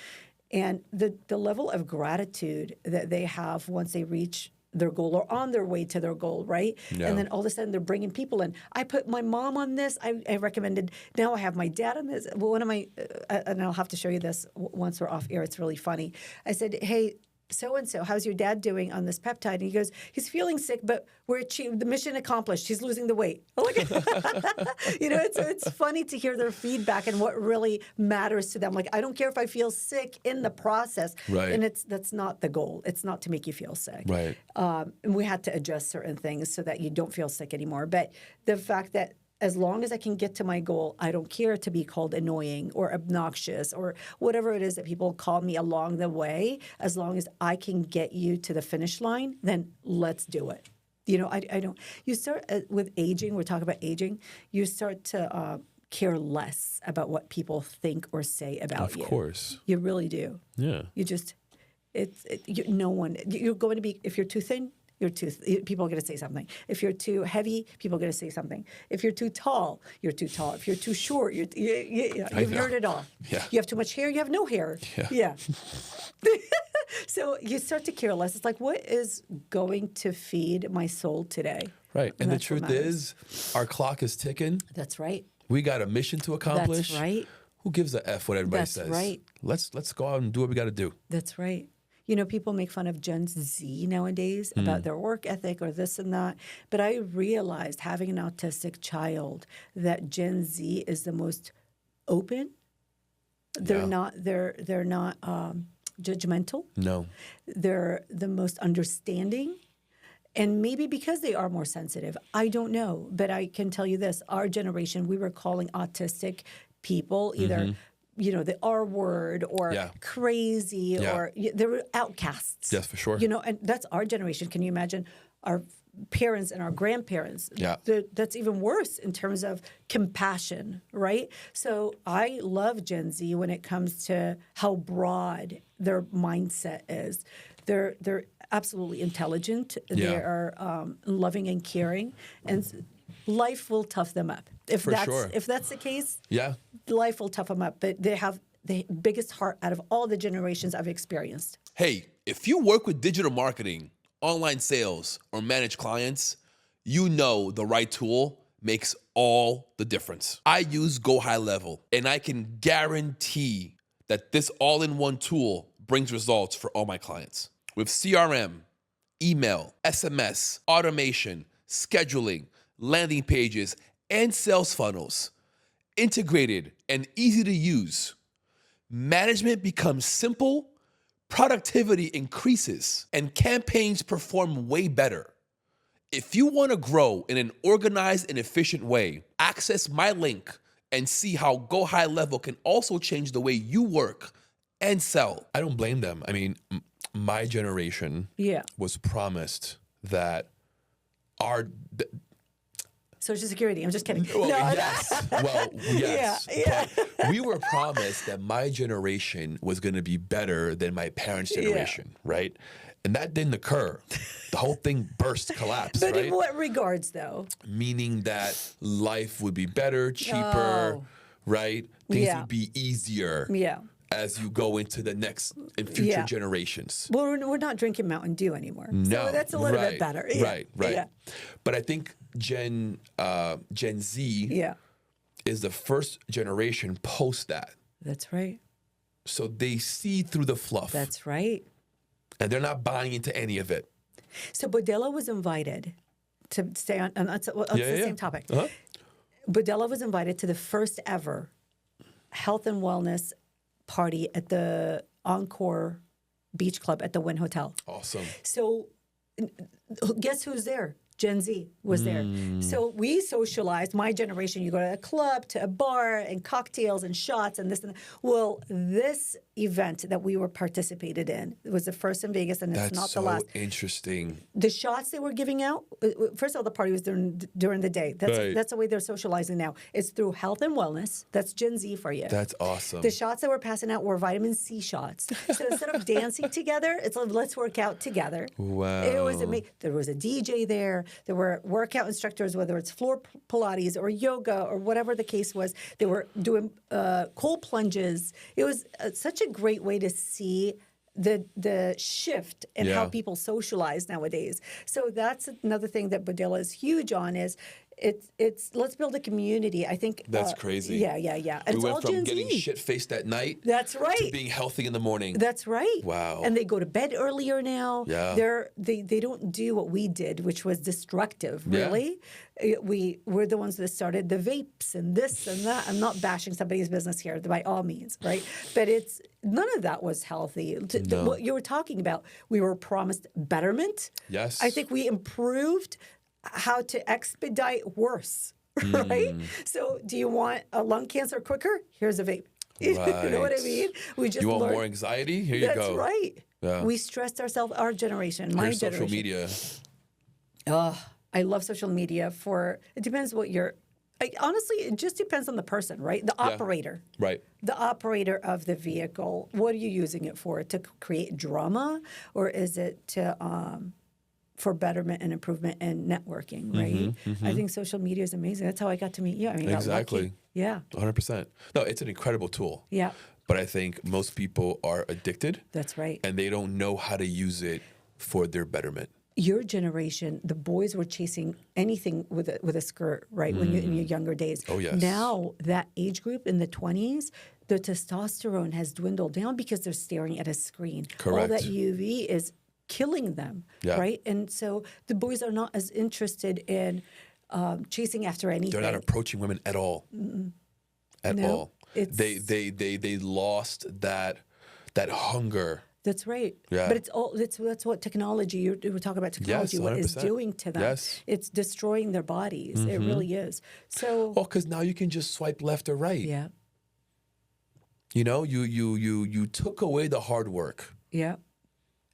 the level of gratitude that they have once they reach their goal or on their way to their goal, right? Yeah. And then all of a sudden they're bringing people in. I put my mom on this. I recommended, now I have my dad on this. Well, one of my, and I'll have to show you this once we're off air. It's really funny. I said, hey, so-and-so, how's your dad doing on this peptide? And he goes, he's feeling sick, but the mission accomplished. He's losing the weight. It's funny to hear their feedback and what really matters to them. Like, I don't care if I feel sick in the process. Right. And that's not the goal. It's not to make you feel sick. Right. And we had to adjust certain things so that you don't feel sick anymore. But the fact that as long as I can get to my goal, I don't care to be called annoying or obnoxious or whatever it is that people call me along the way. As long as I can get you to the finish line, then let's do it. I don't. You start with aging. We're talking about aging. You start to care less about what people think or say about you. Of course. You really do. Yeah. You just, no one, you're going to be, if you're too thin, people are going to say something. If you're too heavy, people are going to say something. If you're too tall, you're too tall. If you're too short, you've heard it all. Yeah. You have too much hair, you have no hair. Yeah. So you start to care less. It's like, what is going to feed my soul today? Right. And the truth is, our clock is ticking. That's right. We got a mission to accomplish. That's right. Who gives a F what everybody That's says? right. Let's go out and do what we got to do. That's right. You know, people make fun of Gen Z nowadays about their work ethic or this and that. But I realized, having an autistic child, that Gen Z is the most open. They're not judgmental. No. They're the most understanding. And maybe because they are more sensitive, I don't know. But I can tell you this, our generation, we were calling autistic people either, you know, the R word or crazy or they were outcasts. Yes, for sure. You know, and that's our generation. Can you imagine our parents and our grandparents? Yeah. That's even worse in terms of compassion, right? So I love Gen Z when it comes to how broad their mindset is. They're absolutely intelligent. They are loving and caring, and life will tough them up. If that's the case, life will tough them up. But they have the biggest heart out of all the generations I've experienced. Hey, if you work with digital marketing, online sales, or manage clients, you know the right tool makes all the difference. I use Go High Level, and I can guarantee that this all-in-one tool brings results for all my clients. With CRM, email, SMS, automation, scheduling, landing pages, and sales funnels, integrated and easy to use, management becomes simple, productivity increases, and campaigns perform way better. If you want to grow in an organized and efficient way, access my link and see how Go High Level can also change the way you work and sell. I don't blame them. I mean, my generation was promised that our Social Security. I'm just kidding. Well, yes. Well, yes. But we were promised that my generation was going to be better than my parents' generation, right? And that didn't occur. The whole thing collapsed, but right? in what regards, though? Meaning that life would be better, cheaper, right? Things would be easier. Yeah. As you go into the next and future generations. Well, we're not drinking Mountain Dew anymore. No, so that's a little bit better. Right. Yeah. But I think Gen Z is the first generation post that. That's right. So they see through the fluff. That's right. And they're not buying into any of it. So Bodella was invited to stay on, and that's the same topic. Bodella was invited to the first ever health and wellness party at the Encore Beach Club at the Wynn Hotel. Awesome. So guess who's there? Gen Z was there. So we socialized. My generation, you go to a club, to a bar, and cocktails and shots and this and that. Well, this event that we were participated in, it was the first in Vegas, and it's not the last. That's so interesting. The shots they were giving out, first of all, the party was during the day. That's the way they're socializing now. It's through health and wellness. That's Gen Z for you. That's awesome. The shots that were passing out were vitamin C shots. So instead of dancing together, it's like, let's work out together. Wow. It was amazing. There was a DJ there. There were workout instructors, whether it's floor Pilates or yoga or whatever the case was. They were doing cold plunges. It was such a great way to see the shift in how people socialize nowadays. So that's another thing that Bodella is huge on is it's let's build a community. I think that's crazy. Yeah. And we it's went all from Gen getting Z. shit-faced at night That's right. to being healthy in the morning. That's right. Wow. And they go to bed earlier now. Yeah. They don't do what we did, which was destructive, really. We're the ones that started the vapes and this and that. I'm not bashing somebody's business here by all means, right? But none of that was healthy. What you were talking about, we were promised betterment. Yes. I think we improved how to expedite worse, right? So do you want a lung cancer quicker? Here's a vape. You know what I mean? You want more anxiety? Here you go. That's right. Yeah. We stressed ourselves, our generation, my generation. Social media. I love social media it depends what your Honestly, it just depends on the person, right? The operator. Right. The operator of the vehicle. What are you using it for? To create drama, or is it to for betterment and improvement and networking, right? I think social media is amazing. That's how I got to meet you. I mean, Exactly. Yeah. 100%. No, it's an incredible tool. Yeah. But I think most people are addicted. That's right. And they don't know how to use it for their betterment. Your generation, the boys were chasing anything with a skirt, right? When you're in your younger days. Oh, yes. Now that age group in the 20s, the testosterone has dwindled down because they're staring at a screen. Correct. All that UV is killing them, right? And so the boys are not as interested in chasing after anything. They're not approaching women at all. At all. It's, They lost that hunger. That's right. Yeah. But it's all that's what technology. You were talking about technology. Yes, what it's 100%. doing to them. Yes. It's destroying their bodies. It really is. So. Well, because now you can just swipe left or right. Yeah. You know, you took away the hard work. Yeah.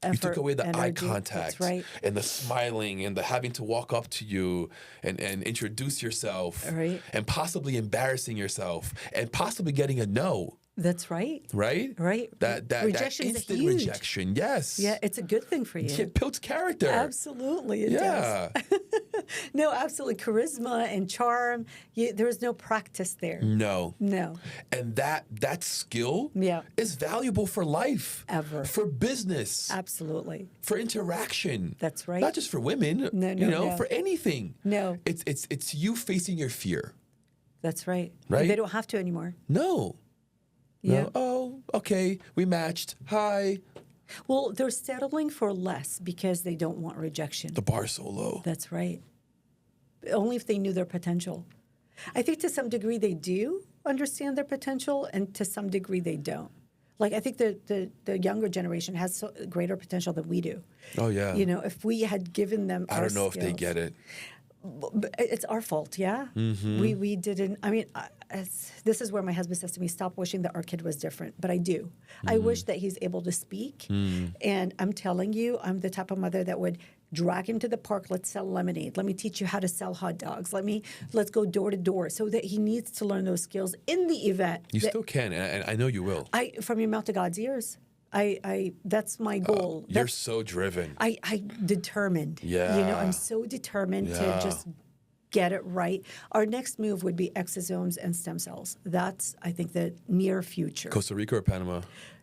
You took away the eye energy. contact, That's right. and the smiling and the having to walk up to you and introduce yourself, Right. and possibly embarrassing yourself and possibly getting a no. That's right. Right? Right. That Rejection is instant huge. rejection. Yes. Yeah, it's a good thing for you. It builds character. Absolutely, it Yeah. does. No, absolutely. Charisma and charm. There is no practice there. No. No. And that skill Yeah. is valuable for life. Ever. For business. Absolutely. For interaction. That's right. Not just for women. No. For anything. No. It's you facing your fear. That's right. Right? They don't have to anymore. No. Yeah. No. Oh, okay. We matched. Hi. Well, they're settling for less because they don't want rejection. The bar's so low. That's right. Only if they knew their potential. I think to some degree they do understand their potential, and to some degree they don't. Like, I think the younger generation has greater potential than we do. Oh, yeah. You know, if we had given them I don't know if they skills. get it. But it's our fault, yeah. We didn't. I mean, this is where my husband says to me, "Stop wishing that our kid was different." But I do. I wish that he's able to speak. And I'm telling you, I'm the type of mother that would drag him to the park. Let's sell lemonade. Let me teach you how to sell hot dogs. Let's go door to door, so that he needs to learn those skills in the event. You still can, and I know you will. From your mouth to God's ears. That's my goal. You're so driven. I determined. Yeah. You know, I'm so determined to just get it right. Our next move would be exosomes and stem cells. That's, I think, the near future. Costa Rica or Panama?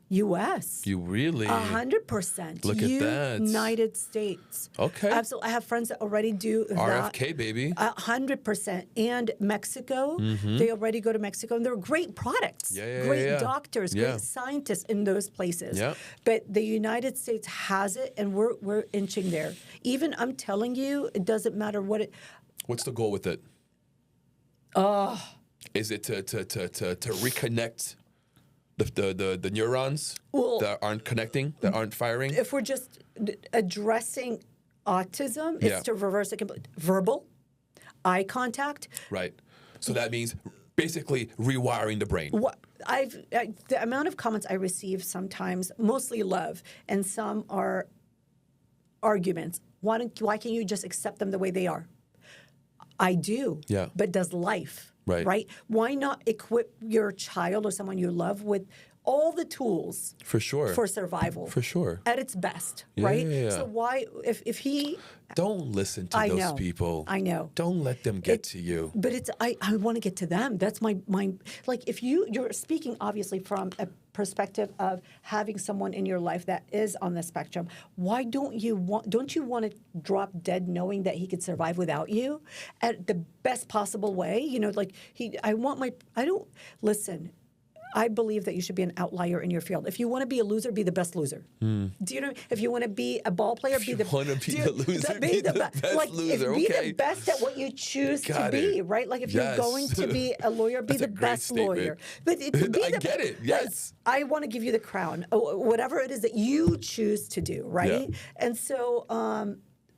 U.S. You really? 100%. Look at that. United States. Okay. Absolutely. I have friends that already do that. RFK, baby. 100%. And Mexico, they already go to Mexico, and they're great products. Great doctors, great scientists in those places. Yeah. But the United States has it, and we're inching there. Even, I'm telling you, it doesn't matter what it... What's the goal with it? Is it to reconnect the neurons that aren't connecting, that aren't firing? If we're just addressing autism, it's to reverse it completely. Verbal, eye contact. Right. So that means basically rewiring the brain. The amount of comments I receive sometimes, mostly love, and some are arguments. Why can't you just accept them the way they are? I do. Yeah. But does life? Right. Why not equip your child or someone you love with all the tools For sure. for survival? For sure. At its best, Yeah, right? yeah, yeah. So why, if he... Don't listen to those people. I know. Don't let them get to you. But it's I want to get to them. That's my like, if you're speaking obviously from a perspective of having someone in your life that is on the spectrum. Why don't you want to drop dead knowing that he could survive without you at the best possible way? You know, like listen. I believe that you should be an outlier in your field. If you want to be a loser, be the best loser. Do you know? If you want to be a ball player, be the best loser. Be the best at what you choose to be. Right? Like if you're going to be a lawyer, be the best lawyer. But I get it. Yes. I want to give you the crown. Whatever it is that you choose to do. Right? Yeah. And so,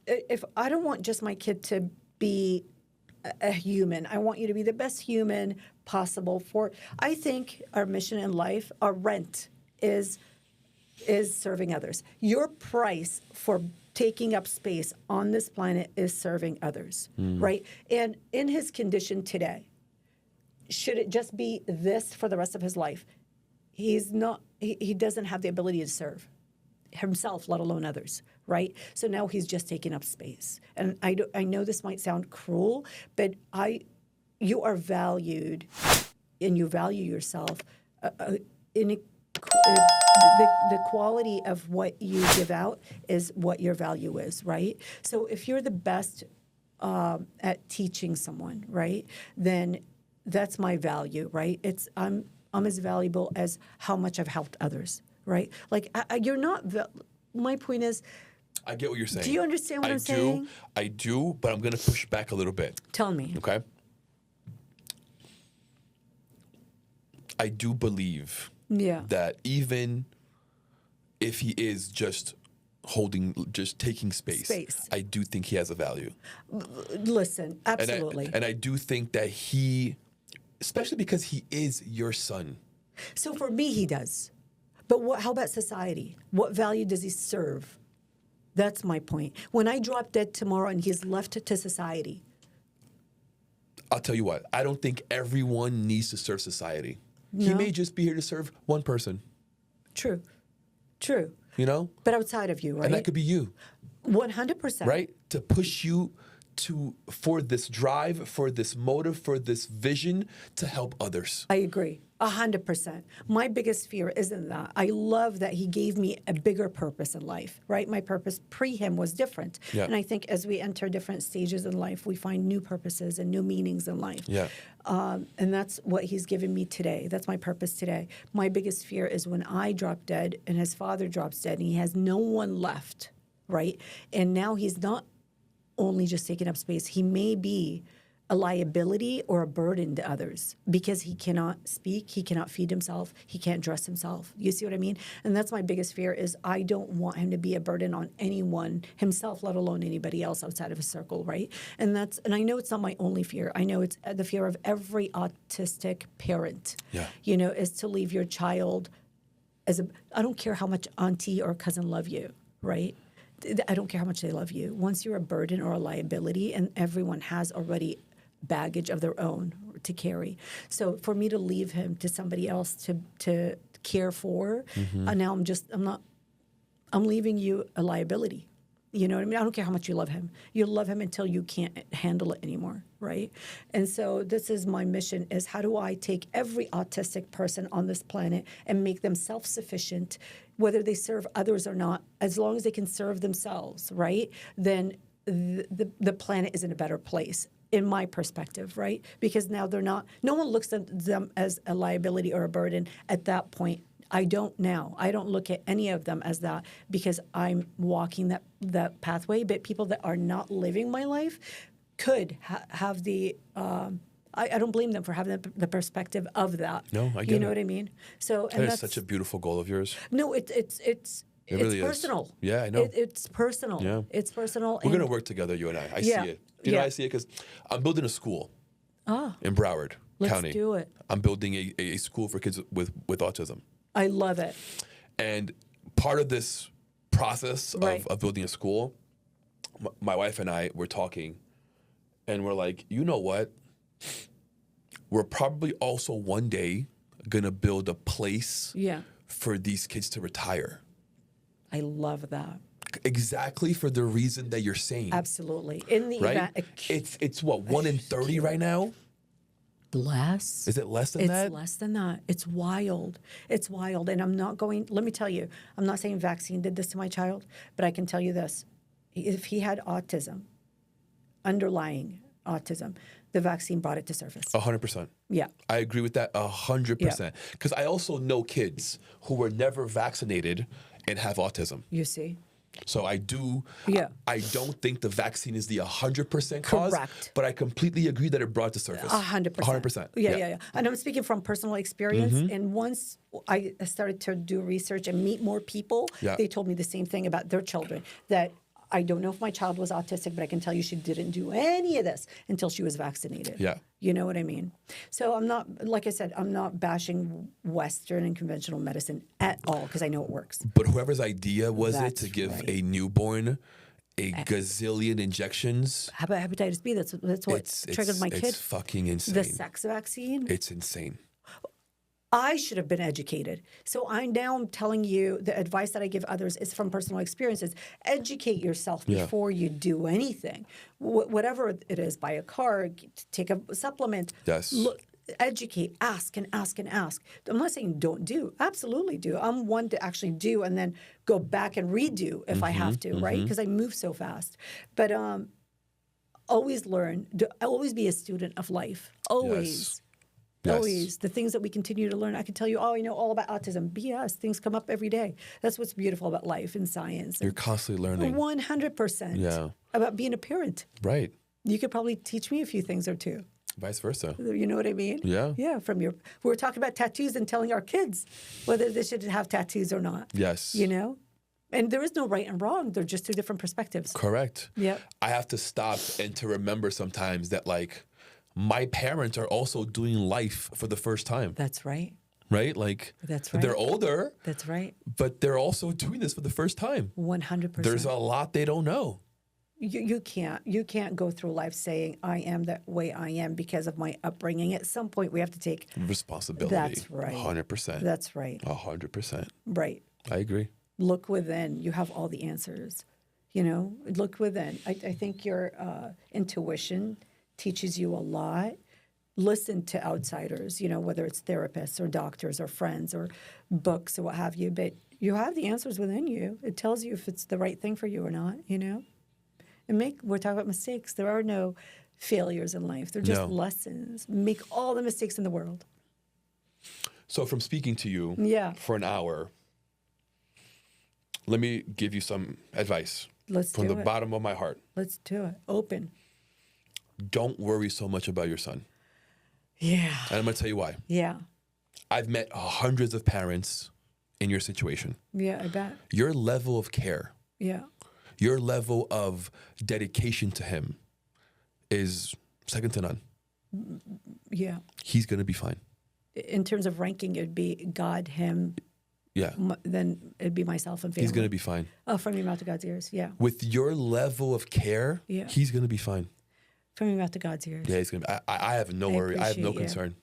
if I don't want just my kid to be a human. I want you to be the best human possible I think our mission in life, our rent is serving others. Your price for taking up space on this planet is serving others, right? And in his condition today, should it just be this for the rest of his life? He's not. He doesn't have the ability to serve himself, let alone others, right? So now he's just taking up space. And I know this might sound cruel, but you are valued, and you value yourself the quality of what you give out is what your value is, right? So if you're the best at teaching someone, right, then that's my value, right? I'm as valuable as how much I've helped others, right? Like you're not. My point is, I get what you're saying. Do you understand what I'm saying? I do, but I'm going to push back a little bit. Tell me. Okay. I do believe that even if he is just taking space, I do think he has a value. Listen, absolutely. And I do think that he, especially because he is your son. So for me, he does. But how about society? What value does he serve? That's my point. When I drop dead tomorrow and he's left to society. I'll tell you what, I don't think everyone needs to serve society. No. He may just be here to serve one person. True. You know? But outside of you, right? And that could be you. 100%. Right? To push you for this drive, for this motive, for this vision to help others. I agree. 100%. My biggest fear isn't that. I love that he gave me a bigger purpose in life, right? My purpose pre him was different. Yeah. And I think as we enter different stages in life, we find new purposes and new meanings in life. Yeah. And that's what he's given me today. That's my purpose today. My biggest fear is when I drop dead and his father drops dead and he has no one left, right? And now he's not only just taking up space. He may be a liability or a burden to others because he cannot speak, he cannot feed himself, he can't dress himself. You see what I mean? And that's my biggest fear is I don't want him to be a burden on anyone, himself, let alone anybody else outside of his circle, right? And I know it's not my only fear. I know it's the fear of every autistic parent, is to leave your child I don't care how much auntie or cousin love you, right? I don't care how much they love you. Once you're a burden or a liability, and everyone has already baggage of their own to carry. So for me to leave him to somebody else to care for, now I'm leaving you a liability. You know what I mean? I don't care how much you love him. You love him until you can't handle it anymore, right? And so this is my mission is how do I take every autistic person on this planet and make them self-sufficient, whether they serve others or not, as long as they can serve themselves, right? Then the planet is in a better place, in my perspective, right? Because now no one looks at them as a liability or a burden at that point. I don't now. I don't look at any of them as that because I'm walking that pathway. But people that are not living my life could have the. I don't blame them for having the perspective of that. No, I get it. You know what I mean? So and that's such a beautiful goal of yours. No, it's really personal. Is. Yeah, I know. It's personal. Yeah. It's personal. We're gonna work together, you and I. I see it. You know, I see it because I'm building a school in Broward County. Let's do it. I'm building a school for kids with autism. I love it. And part of this process of building a school, my wife and I were talking, and we're like, you know what? We're probably also one day going to build a place for these kids to retire. I love that. Exactly for the reason that you're saying. Absolutely. In the event. It's what, 1 in 30 right now? Less. Is it less than that? It's less than that. It's wild. It's wild. And let me tell you, I'm not saying vaccine did this to my child, but I can tell you this. If he had autism, underlying autism, the vaccine brought it to surface. 100%. Yeah. I agree with that 100%. Because I also know kids who were never vaccinated and have autism. You see? So I don't think the vaccine is the 100% cause. Correct. But I completely agree that it brought it to surface. 100%. 100%. Yeah. And I'm speaking from personal experience. And once I started to do research and meet more people, they told me the same thing about their children, that I don't know if my child was autistic, but I can tell you she didn't do any of this until she was vaccinated. Yeah. You know what I mean? So I'm not, like I said, I'm not bashing Western and conventional medicine at all because I know it works. But whoever's idea was it to give a newborn a gazillion injections. How about hepatitis B? That's what triggered my kid. It's fucking insane. The sex vaccine. It's insane. I should have been educated. So I'm telling you the advice that I give others is from personal experiences. Educate yourself before you do anything. Whatever it is, buy a car, take a supplement. Yes. Look, educate, ask and ask and ask. I'm not saying don't do. Absolutely do. I'm one to actually do and then go back and redo if I have to, right? Because I move so fast. But always learn. Always be a student of life. Always. Yes. Always. The things that we continue to learn. I can tell you, I know all about autism. BS. Things come up every day. That's what's beautiful about life and science. You're constantly learning. 100%. Yeah. About being a parent. Right. You could probably teach me a few things or two. Vice versa. You know what I mean? Yeah. Yeah. We were talking about tattoos and telling our kids whether they should have tattoos or not. Yes. You know? And there is no right and wrong. They're just two different perspectives. Correct. Yep. I have to stop and to remember sometimes that, like, my parents are also doing life for the first time. That's right. Right? Like, that's right. They're older. That's right. But they're also doing this for the first time. 100%. There's a lot they don't know. You can't go through life saying I am the way I am because of my upbringing. At some point, we have to take responsibility. That's right. 100%. That's right. 100%. Right. I agree. Look within. You have all the answers. Look within. I think your intuition teaches you a lot. Listen to outsiders, whether it's therapists or doctors or friends or books or what have you. But you have the answers within you. It tells you if it's the right thing for you or not, And we're talking about mistakes. There are no failures in life. They're just lessons. Make all the mistakes in the world. So from speaking to you for an hour, let me give you some advice from the bottom of my heart. Let's do it. Open. Don't worry so much about your son. Yeah. And I'm going to tell you why. Yeah. I've met hundreds of parents in your situation. Yeah, I bet. Your level of care. Yeah. Your level of dedication to him is second to none. Yeah. He's going to be fine. In terms of ranking, it'd be God, him. Yeah. Then it'd be myself and family. He's going to be fine. Oh, from your mouth to God's ears. Yeah. With your level of care, he's going to be fine. From your mouth to God's ears. Yeah, he's going to be. I have no worry. I have no concern.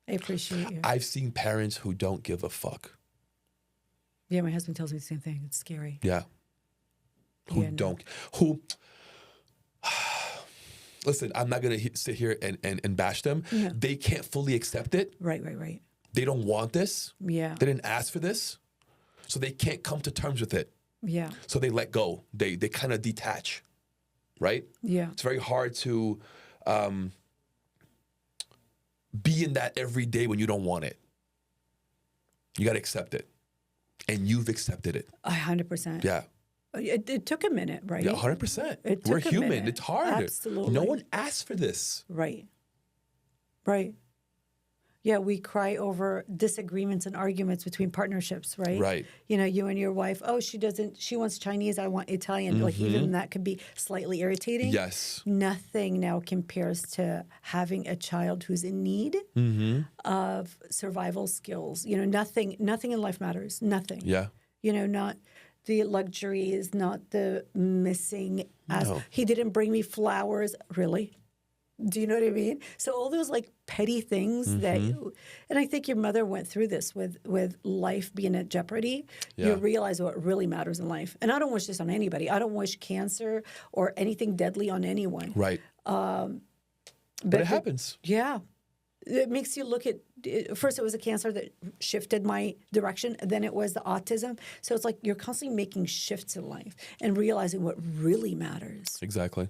I appreciate you. I've seen parents who don't give a fuck. Yeah, my husband tells me the same thing. It's scary. Yeah. Listen, I'm not going to sit here and bash them. No. They can't fully accept it. Right. They don't want this. Yeah. They didn't ask for this. So they can't come to terms with it. Yeah. So they let go. They kind of detach. Right? Yeah. It's very hard to be in that every day when you don't want it. You got to accept it. And you've accepted it. 100%. Yeah. It took a minute, right? Yeah, 100%. We're human. Minute. It's hard. Absolutely. No one asked for this. Right. Yeah, we cry over disagreements and arguments between partnerships, right? Right. You and your wife, she wants Chinese, I want Italian. Like even that could be slightly irritating. Yes. Nothing now compares to having a child who's in need of survival skills. Nothing in life matters. Nothing. Yeah. Not the luxuries, not the missing. No. He didn't bring me flowers. Really? Do you know what I mean? So all those like petty things and I think your mother went through this with life being at jeopardy. Yeah. You realize what really matters in life. And I don't wish this on anybody. I don't wish cancer or anything deadly on anyone. Right. But it happens. Yeah. It makes you look at, first it was a cancer that shifted my direction, then it was the autism. So it's like you're constantly making shifts in life and realizing what really matters. Exactly.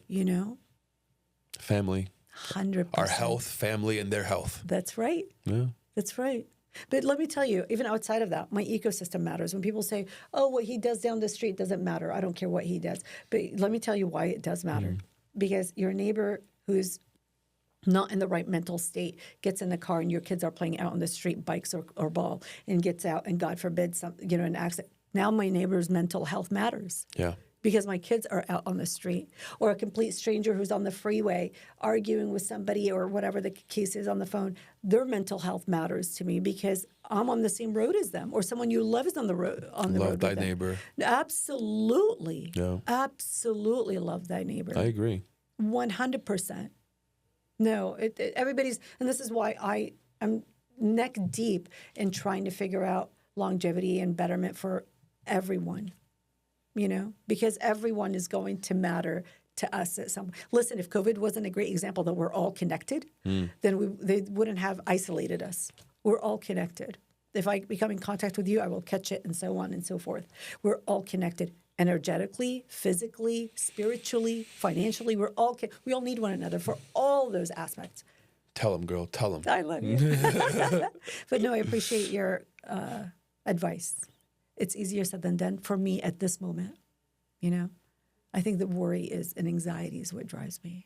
Family. 100%. Our health, family, and their health. That's right. Yeah. That's right. But let me tell you, even outside of that, my ecosystem matters. When people say, what he does down the street doesn't matter. I don't care what he does. But let me tell you why it does matter. Because your neighbor who's not in the right mental state gets in the car and your kids are playing out on the street, bikes or ball, and gets out and God forbid an accident. Now my neighbor's mental health matters. Yeah. because my kids are out on the street, or a complete stranger who's on the freeway arguing with somebody or whatever the case is on the phone. Their mental health matters to me because I'm on the same road as them, or someone you love is on the road road Love with thy them. neighbor. Absolutely. Yeah. Absolutely love thy neighbor. I agree. 100%. No, everybody's, and this is why I'm neck deep in trying to figure out longevity and betterment for everyone, because everyone is going to matter to us at some. Listen, if COVID wasn't a great example that we're all connected, then they wouldn't have isolated us. We're all connected. If I become in contact with you, I will catch it, and so on and so forth. We're all connected energetically, physically, spiritually, financially. We all need one another for all those aspects. Tell them, girl. Tell them. I love you. But no, I appreciate your advice. It's easier said than done for me at this moment. I think that worry and anxiety is what drives me.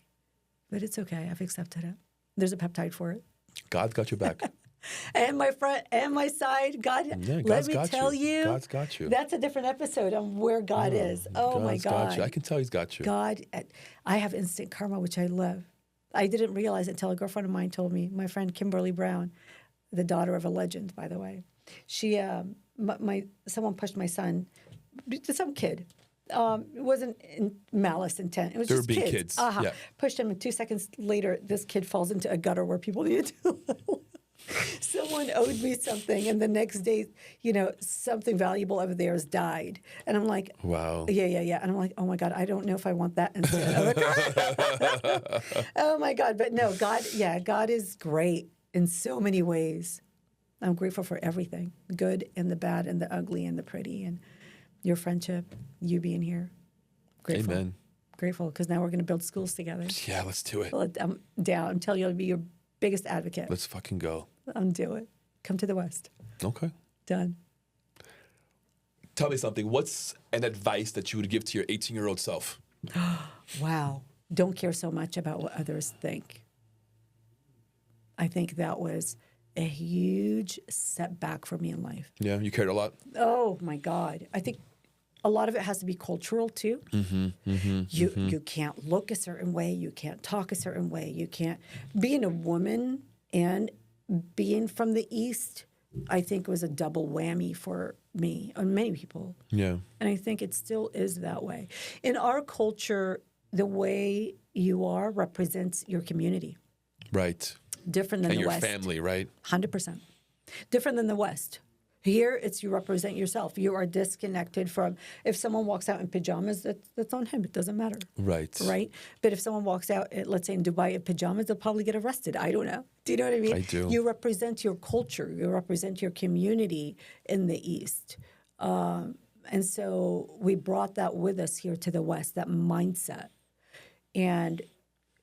But it's okay. I've accepted it. There's a peptide for it. God's got your back. And my front and my side. God, let me tell you. God's got you. That's a different episode on where God is. Oh, my God. Got you. I can tell he's got you. God, I have instant karma, which I love. I didn't realize it until a girlfriend of mine told me, my friend Kimberly Brown, the daughter of a legend, by the way. She, someone pushed my son, some kid. It wasn't in malice intent. It was just being kids. kids. Yeah. Pushed him, and 2 seconds later, this kid falls into a gutter where people needed to. Someone owed me something, and the next day, something valuable of theirs died. And I'm like, wow. Yeah. And I'm like, oh my God, I don't know if I want that instead of a car. Oh my God. But no, God is great in so many ways. I'm grateful for everything, the good and the bad and the ugly and the pretty, and your friendship, you being here. Grateful. Amen. Grateful, because now we're going to build schools together. Yeah, let's do it. Well, I'm down. I'm telling you, I'll be your biggest advocate. Let's fucking go. I'm do it. Come to the West. Okay. Done. Tell me something. What's an advice that you would give to your 18-year-old self? Wow. Don't care so much about what others think. I think that was a huge setback for me in life. Yeah, you cared a lot? Oh, my God. I think a lot of it has to be cultural, too. You can't look a certain way. You can't talk a certain way. You can't. Being a woman and being from the East, I think, was a double whammy for me and many people. Yeah. And I think it still is that way. In our culture, the way you are represents your community. Right. Different than the West. And your family, right? 100%. Different than the West. Here, it's you represent yourself. You are disconnected from, if someone walks out in pajamas, that's on him. It doesn't matter. Right. Right? But if someone walks out, let's say in Dubai in pajamas, they'll probably get arrested. I don't know. Do you know what I mean? I do. You represent your culture. You represent your community in the East. And so we brought that with us here to the West, that mindset. And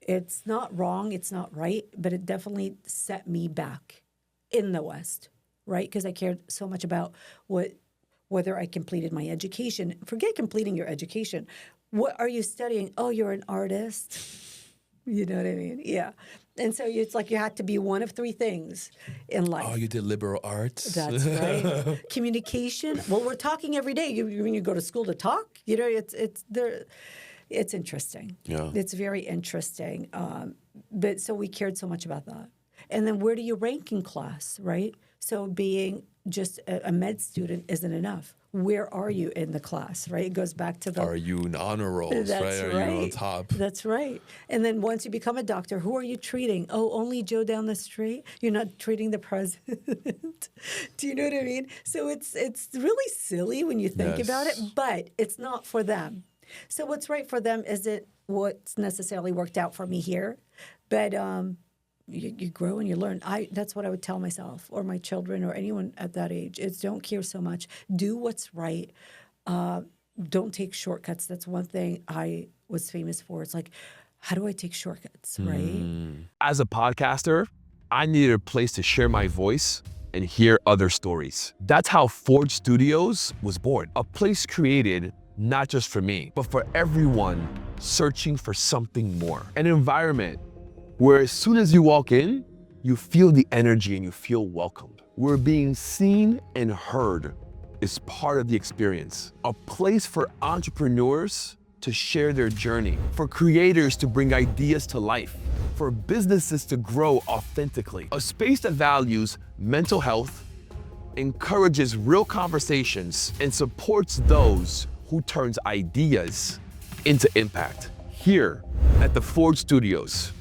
it's not wrong, it's not right, but it definitely set me back in the West. Right? Because I cared so much about whether I completed my education. Forget completing your education. What are you studying? Oh, you're an artist. You know what I mean? Yeah. And so it's like you had to be one of three things in life. Oh, you did liberal arts? That's right. Communication. Well, we're talking every day. When you go to school to talk, it's interesting. Yeah. It's very interesting. But so we cared so much about that. And then where do you rank in class, right? So being just a med student isn't enough. Where are you in the class, right? It goes back to the... Are you in honor rolls, right? Are you on top? That's right. And then once you become a doctor, who are you treating? Oh, only Joe down the street? You're not treating the president. Do you know what I mean? So it's really silly when you think about it, but it's not for them. So what's right for them isn't what's necessarily worked out for me here, but... You grow and you learn. That's what I would tell myself or my children or anyone at that age. It's don't care so much. Do what's right. Don't take shortcuts. That's one thing I was famous for. It's like, how do I take shortcuts, right? As a podcaster, I needed a place to share my voice and hear other stories. That's how Forge Studios was born. A place created not just for me, but for everyone searching for something more. An environment where as soon as you walk in, you feel the energy and you feel welcomed. Where being seen and heard is part of the experience. A place for entrepreneurs to share their journey, for creators to bring ideas to life, for businesses to grow authentically. A space that values mental health, encourages real conversations, and supports those who turns ideas into impact. Here at the Forge Studios,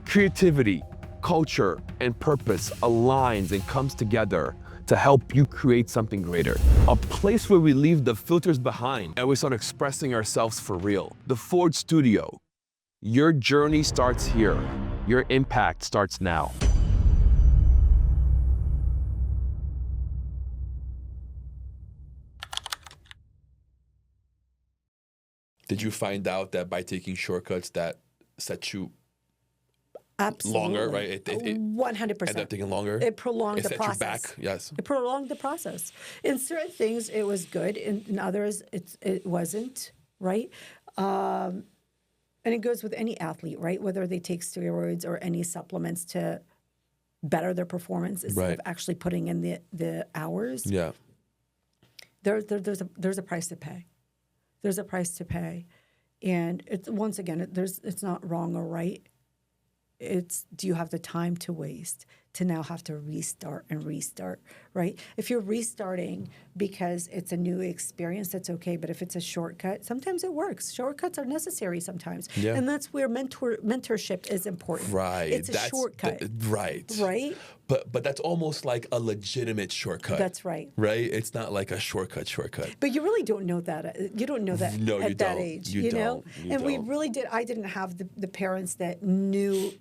creativity, culture, and purpose aligns and comes together to help you create something greater. A place where we leave the filters behind and we start expressing ourselves for real. The Forge Studio. Your journey starts here. Your impact starts now. Did you find out that by taking shortcuts that set you Absolutely. longer, right? It 100%. ended up taking longer. It prolonged the set process. you back, yes. It prolonged the process. In certain things, it was good. In others, it wasn't, right? And it goes with any athlete, right? Whether they take steroids or any supplements to better their performance instead of actually putting in the hours. Yeah. There's a price to pay. There's a price to pay. And it's once again, it's not wrong or right. It's, do you have the time to waste to now have to restart, right? If you're restarting because it's a new experience, that's okay. But if it's a shortcut, sometimes it works. Shortcuts are necessary sometimes. Yeah. And that's where mentorship is important. Right. It's a shortcut. Right. Right? But that's almost like a legitimate shortcut. That's right. Right? It's not like a shortcut. But you really don't know that. You don't know that at that age. You know? We really did. I didn't have the parents that knew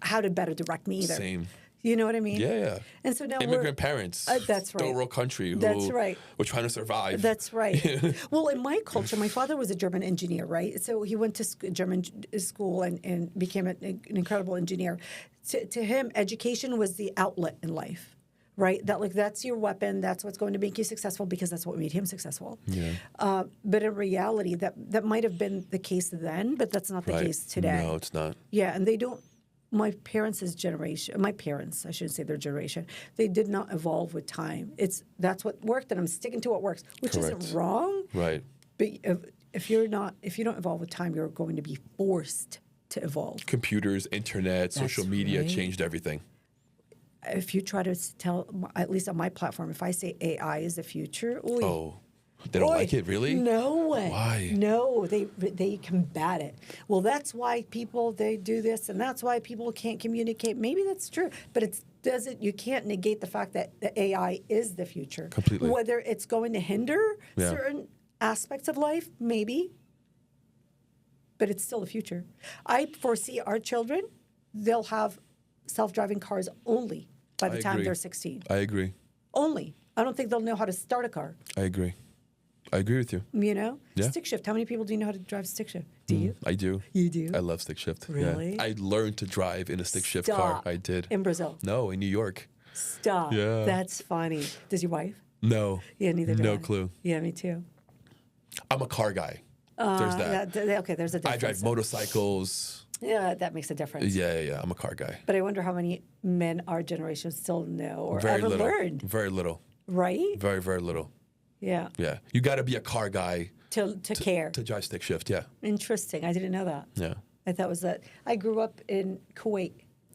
how to better direct me either. Same. You know what I mean? Yeah. And so now immigrant parents. That's right. Third world country. That's right. We're trying to survive. That's right. Well, in my culture, my father was a German engineer, right? So he went to German school and became an incredible engineer. To him, education was the outlet in life, right? That's your weapon. That's what's going to make you successful because that's what made him successful. Yeah. But in reality, that might have been the case then, but that's not the case today. No, it's not. Yeah, and they don't. My parents' generation, I shouldn't say their generation, they did not evolve with time. That's what worked, and I'm sticking to what works, which isn't wrong. Right. But if you don't evolve with time, you're going to be forced to evolve. Computers, internet, social media changed everything. If you try to tell, at least on my platform, if I say AI is the future, they don't like it, really? No way. Why? No, they combat it. Well, that's why they do this, and that's why people can't communicate. Maybe that's true, but you can't negate the fact that the AI is the future. Completely. Whether it's going to hinder certain aspects of life, maybe, but it's still the future. I foresee our children, they'll have self-driving cars only by the time they're 16. I agree. Only. I don't think they'll know how to start a car. I agree with you. You know? Yeah. Stick shift. How many people do you know how to drive stick shift? Do you? I do. You do? I love stick shift. Really? Yeah. I learned to drive in a stick shift car. I did. In Brazil? No, in New York. Stop. Yeah. That's funny. Does your wife? No. Yeah, neither do I. No clue. Yeah, me too. I'm a car guy. There's that. Okay, there's a difference. I drive motorcycles. Yeah, that makes a difference. Yeah. I'm a car guy. But I wonder how many men our generation still know or Very ever little. learned. Very little. Right? Very, very little. Yeah. Yeah. You got to be a car guy to care. To drive stick shift, yeah. Interesting. I didn't know that. Yeah. I thought it was that. I grew up in Kuwait.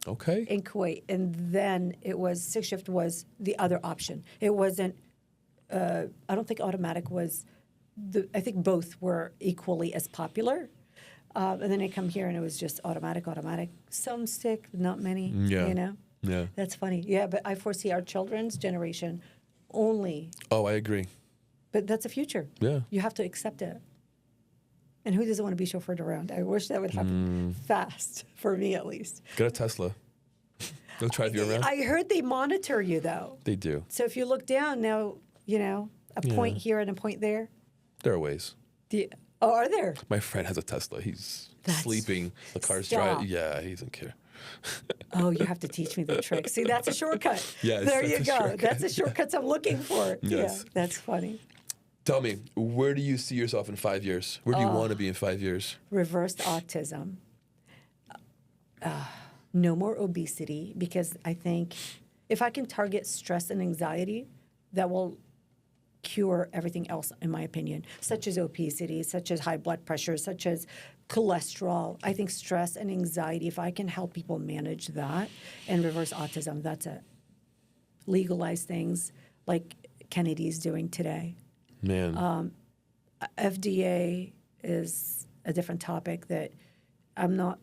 Okay. In Kuwait. And then stick shift was the other option. It wasn't, I don't think automatic was, I think both were equally as popular. And then I come here and it was just automatic. Some stick, not many, you know? Yeah. That's funny. Yeah, but I foresee our children's generation only. Oh, I agree. But that's the future. Yeah. You have to accept it. And who doesn't want to be chauffeured around? I wish that would happen fast, for me at least. Get a Tesla. They'll drive you around. I heard they monitor you, though. They do. So if you look down now, a point here and a point there. There are ways. Are there? My friend has a Tesla. He's sleeping. The car's Stop. driving. Yeah, he doesn't care. Oh, you have to teach me the trick. See, that's a shortcut. Yes, there you that's go. a shortcut. That's the shortcuts I'm looking for. Yes. Yeah, that's funny. Tell me, where do you see yourself in 5 years? Where do you want to be in 5 years? Reversed autism. No more obesity, because I think if I can target stress and anxiety, that will cure everything else, in my opinion, such as obesity, such as high blood pressure, such as cholesterol. I think stress and anxiety, if I can help people manage that and reverse autism, that's it. Legalize things like Kennedy's doing today. Man. FDA is a different topic that I'm not,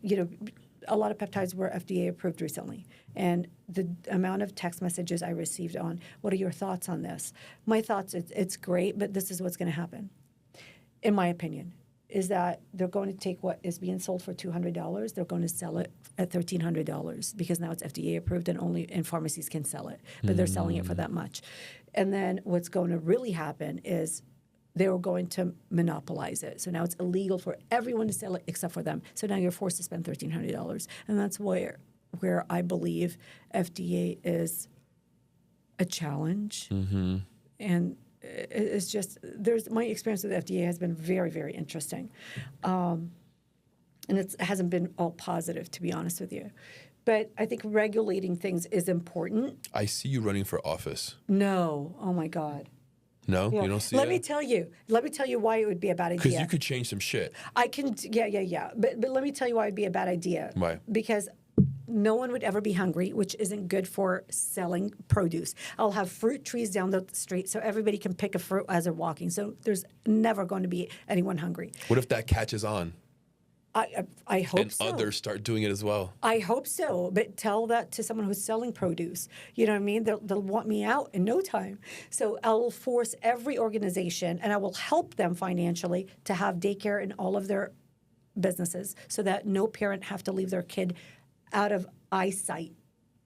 a lot of peptides were FDA approved recently. And the amount of text messages I received on, what are your thoughts on this? My thoughts, it's great, but this is what's going to happen, in my opinion, is that they're going to take what is being sold for $200, they're going to sell it at $1,300 because now it's FDA approved and only in pharmacies can sell it, but they're selling it for that much. And then what's going to really happen is they're going to monopolize it. So now it's illegal for everyone to sell it except for them. So now you're forced to spend $1,300. And that's where I believe FDA is a challenge. And it's just, my experience with FDA has been very, very interesting. And it hasn't been all positive, to be honest with you. But I think regulating things is important. I see you running for office. No. Oh, my God. No? Yeah. You don't see Let that? me tell you why it would be a bad idea. Because you could change some shit. I can, yeah. But let me tell you why it'd be a bad idea. Why? Because no one would ever be hungry, which isn't good for selling produce. I'll have fruit trees down the street so everybody can pick a fruit as they're walking. So there's never going to be anyone hungry. What if that catches on? I hope so. And others start doing it as well. I hope so, but tell that to someone who's selling produce. You know what I mean? They'll want me out in no time. So I will force every organization, and I will help them financially to have daycare in all of their businesses so that no parent have to leave their kid out of eyesight.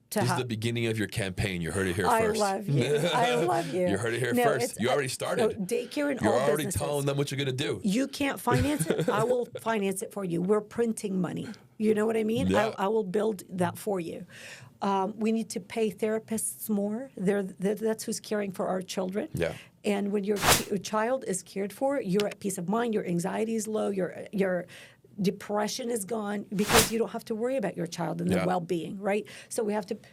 This is the beginning of your campaign. You heard it here first. I love you. I love you. You heard it here first. You already started. Daycare in You're all already businesses. telling them what you're going to do. You can't finance it. I will finance it for you. We're printing money. You know what I mean? Yeah. I will build that for you. We need to pay therapists more. That's who's caring for our children. Yeah. And when your child is cared for, you're at peace of mind. Your anxiety is low. Your depression is gone because you don't have to worry about your child and their well-being, right? So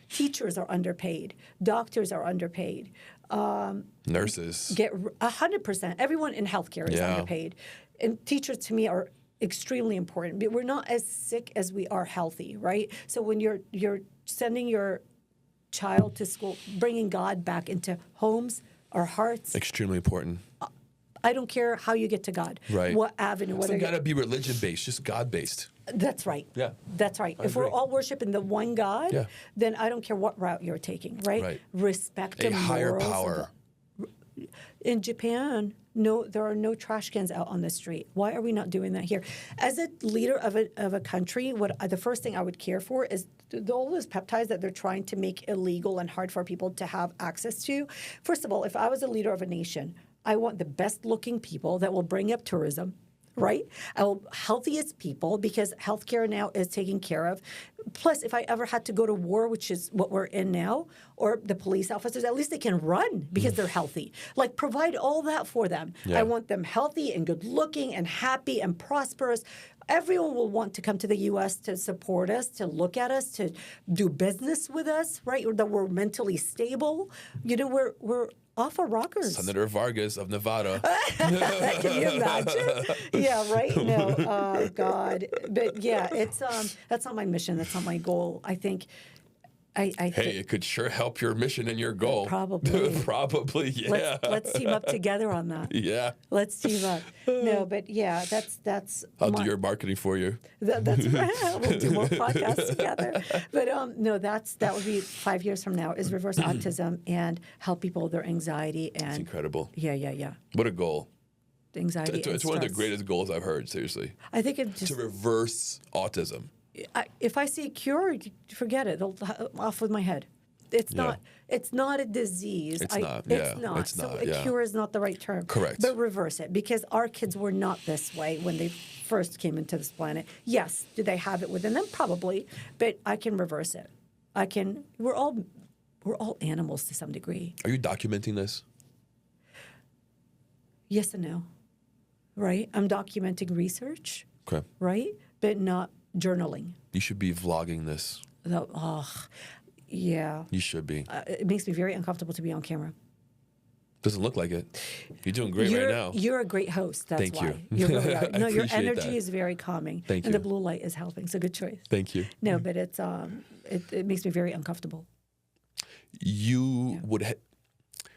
teachers are underpaid. Doctors are underpaid. Nurses. 100%. Everyone in healthcare is underpaid. And teachers, to me, are extremely important. But we're not as sick as we are healthy, right? So when you're sending your child to school, bringing God back into homes, our hearts. Extremely important. I don't care how you get to God. Right. What avenue. It doesn't got to be religion-based, just God-based. That's right. Yeah. That's right. If we're all worshiping the one God, then I don't care what route you're taking, right? Respect a higher power. In Japan, no, there are no trash cans out on the street. Why are we not doing that here? As a leader of a country, the first thing I would care for is all those peptides that they're trying to make illegal and hard for people to have access to. First of all, if I was a leader of a nation, I want the best-looking people that will bring up tourism, right? Healthiest people, because healthcare now is taken care of. Plus, if I ever had to go to war, which is what we're in now, or the police officers, at least they can run because they're healthy. Like, provide all that for them. Yeah. I want them healthy and good-looking and happy and prosperous. Everyone will want to come to the U.S. to support us, to look at us, to do business with us, right? Or that we're mentally stable. We're off our rockers. Senator Vargas of Nevada. Can you imagine? Yeah, right? No, oh, God. But yeah, that's not my mission. That's not my goal. I think it could sure help your mission and your goal. Probably. Probably, yeah. Let's team up together on that. Yeah. Let's team up. No, but yeah, that's. I'll do your marketing for you. That's right. We'll do more podcasts together. But no, that would be 5 years from now, is reverse autism and help people with their anxiety. And it's incredible. Yeah. What a goal. Anxiety It's one of the greatest goals I've heard, seriously. I think it's just... To reverse autism. If I see a cure, forget it. They'll off with my head. It's not. It's not a disease. It's not. It's not. A cure is not the right term. Correct. But reverse it, because our kids were not this way when they first came into this planet. Yes, do they have it within them? Probably. But I can reverse it. I can. We're all animals to some degree. Are you documenting this? Yes and no. Right. I'm documenting research. Okay. Right, but not journaling. You should be vlogging this. Yeah. You should be. It makes me very uncomfortable to be on camera. Doesn't look like it. You're doing great right now. You're a great host. That's Thank why. you. You really are. I No, your appreciate energy that. is very calming. Thank and you. the blue light is helping. So good choice. Thank you. No, but it's it makes me very uncomfortable. You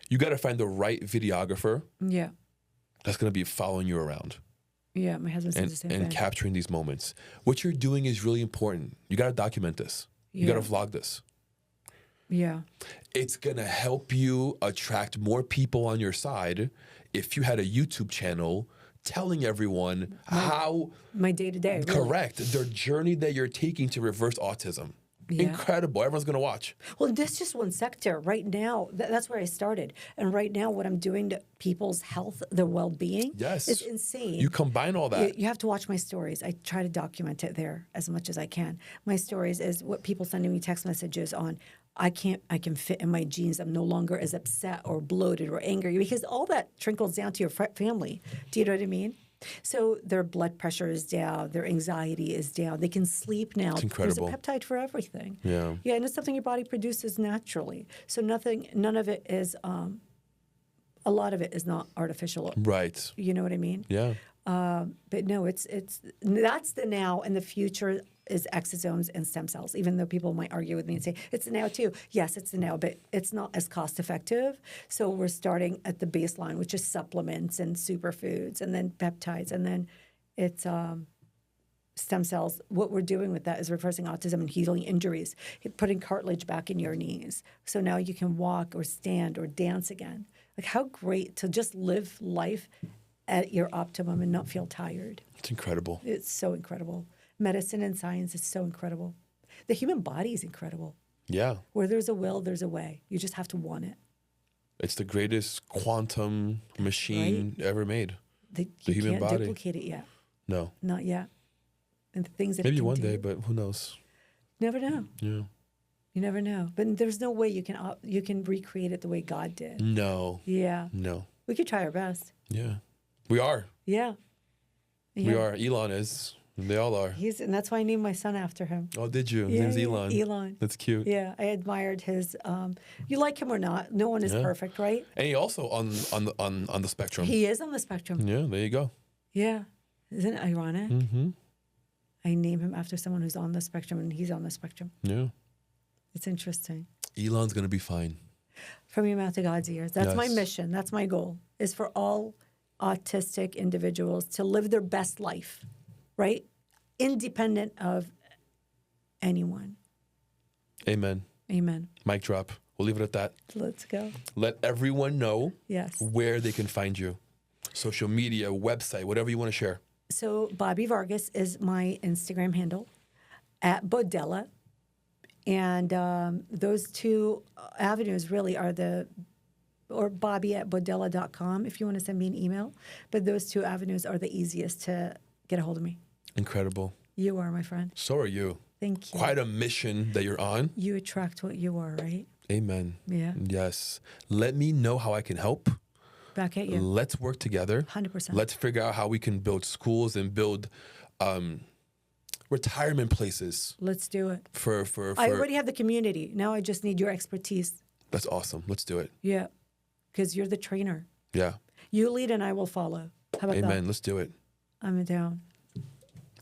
you got to find the right videographer Yeah. that's going to be following you around Yeah, my husband says the same and thing. capturing these moments. What you're doing is really important. You got to document this. You got to vlog this. Yeah. It's going to help you attract more people on your side if you had a YouTube channel telling everyone how My day to day. correct their journey that you're taking to reverse autism. Yeah. Incredible. Everyone's going to watch. Well, that's just one sector. Right now, that's where I started. And right now, what I'm doing to people's health, their well-being, Yes. is insane. You combine all that. You have to watch my stories. I try to document it there as much as I can. My stories is what people sending me text messages on. I can fit in my jeans. I'm no longer as upset or bloated or angry, because all that trickles down to your family. Do you know what I mean? So their blood pressure is down, their anxiety is down. They can sleep now. It's incredible. There's a peptide for everything. Yeah. Yeah, and it's something your body produces naturally. So none of it is, a lot of it is not artificial. Right. You know what I mean? Yeah. But no, that's the now, and the future is exosomes and stem cells. Even though people might argue with me and say it's the now too. Yes, it's the now, but it's not as cost effective. So we're starting at the baseline, which is supplements and superfoods, and then peptides, and then it's stem cells. What we're doing with that is reversing autism and healing injuries, putting cartilage back in your knees. So now you can walk or stand or dance again. Like, how great to just live life at your optimum and not feel tired. It's incredible. It's so incredible. Medicine and science is so incredible. The human body is incredible. Yeah. Where there's a will, there's a way. You just have to want it. It's the greatest quantum machine ever made. The human you can't body. duplicate it yet. No. Not yet. And the things that it Maybe can one do, day, but who knows? never know. Yeah. You never know. But there's no way you can recreate it the way God did. No. Yeah. No. We could try our best. Yeah. We are. Yeah. We are. Elon is. They all are. And that's why I named my son after him. Oh, did you? His Yeah, name's yeah, Elon. Elon. That's cute. Yeah, I admired his. You like him or not? No one is perfect, right? And he also on the spectrum. He is on the spectrum. Yeah, there you go. Yeah, isn't it ironic? Mm-hmm. I name him after someone who's on the spectrum, and he's on the spectrum. Yeah. It's interesting. Elon's gonna be fine. From your mouth to God's ears. That's my Yes. mission. That's my goal. Is for all autistic individuals to live their best life, right? Independent of anyone. Amen. Amen. Mic drop. We'll leave it at that. Let's go. Let everyone know Yes. where they can find you. Social media, website, whatever you want to share. So Bobbi Vargas is my Instagram handle, at Bodella. And those two avenues really are or Bobbi@Bodella.com if you want to send me an email. But those two avenues are the easiest to get a hold of me. Incredible. You are, my friend. So are you. Thank you. Quite a mission that you're on. You attract what you are, right? Amen. Yeah. Yes. Let me know how I can help. Back at you. Let's work together. 100%. Let's figure out how we can build schools and build retirement places Let's do it. for I already have the community. Now I just need your expertise. That's awesome. Let's do it. Yeah. Because you're the trainer. Yeah. You lead and I will follow. How about Amen. that? Let's do it. I'm down.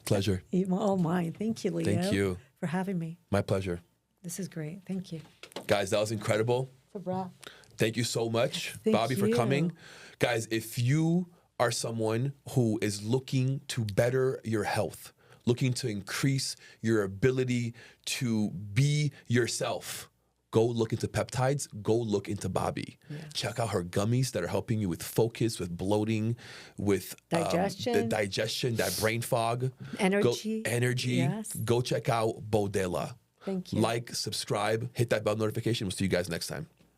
Pleasure. Oh, mine. Thank you, Leo. Thank you. For having me. My pleasure. This is great. Thank you. Guys, that was incredible. For bra. Thank you so much, Thank Bobbi, for you. coming. Guys, if you are someone who is looking to better your health, looking to increase your ability to be yourself, go look into Peptides, go look into Bobbi. Yeah. Check out her gummies that are helping you with focus, with bloating, with Digestion. the digestion, that brain fog. Energy. Energy. Yes. Go check out Bodella. Thank you. Like, subscribe, hit that bell notification. We'll see you guys next time.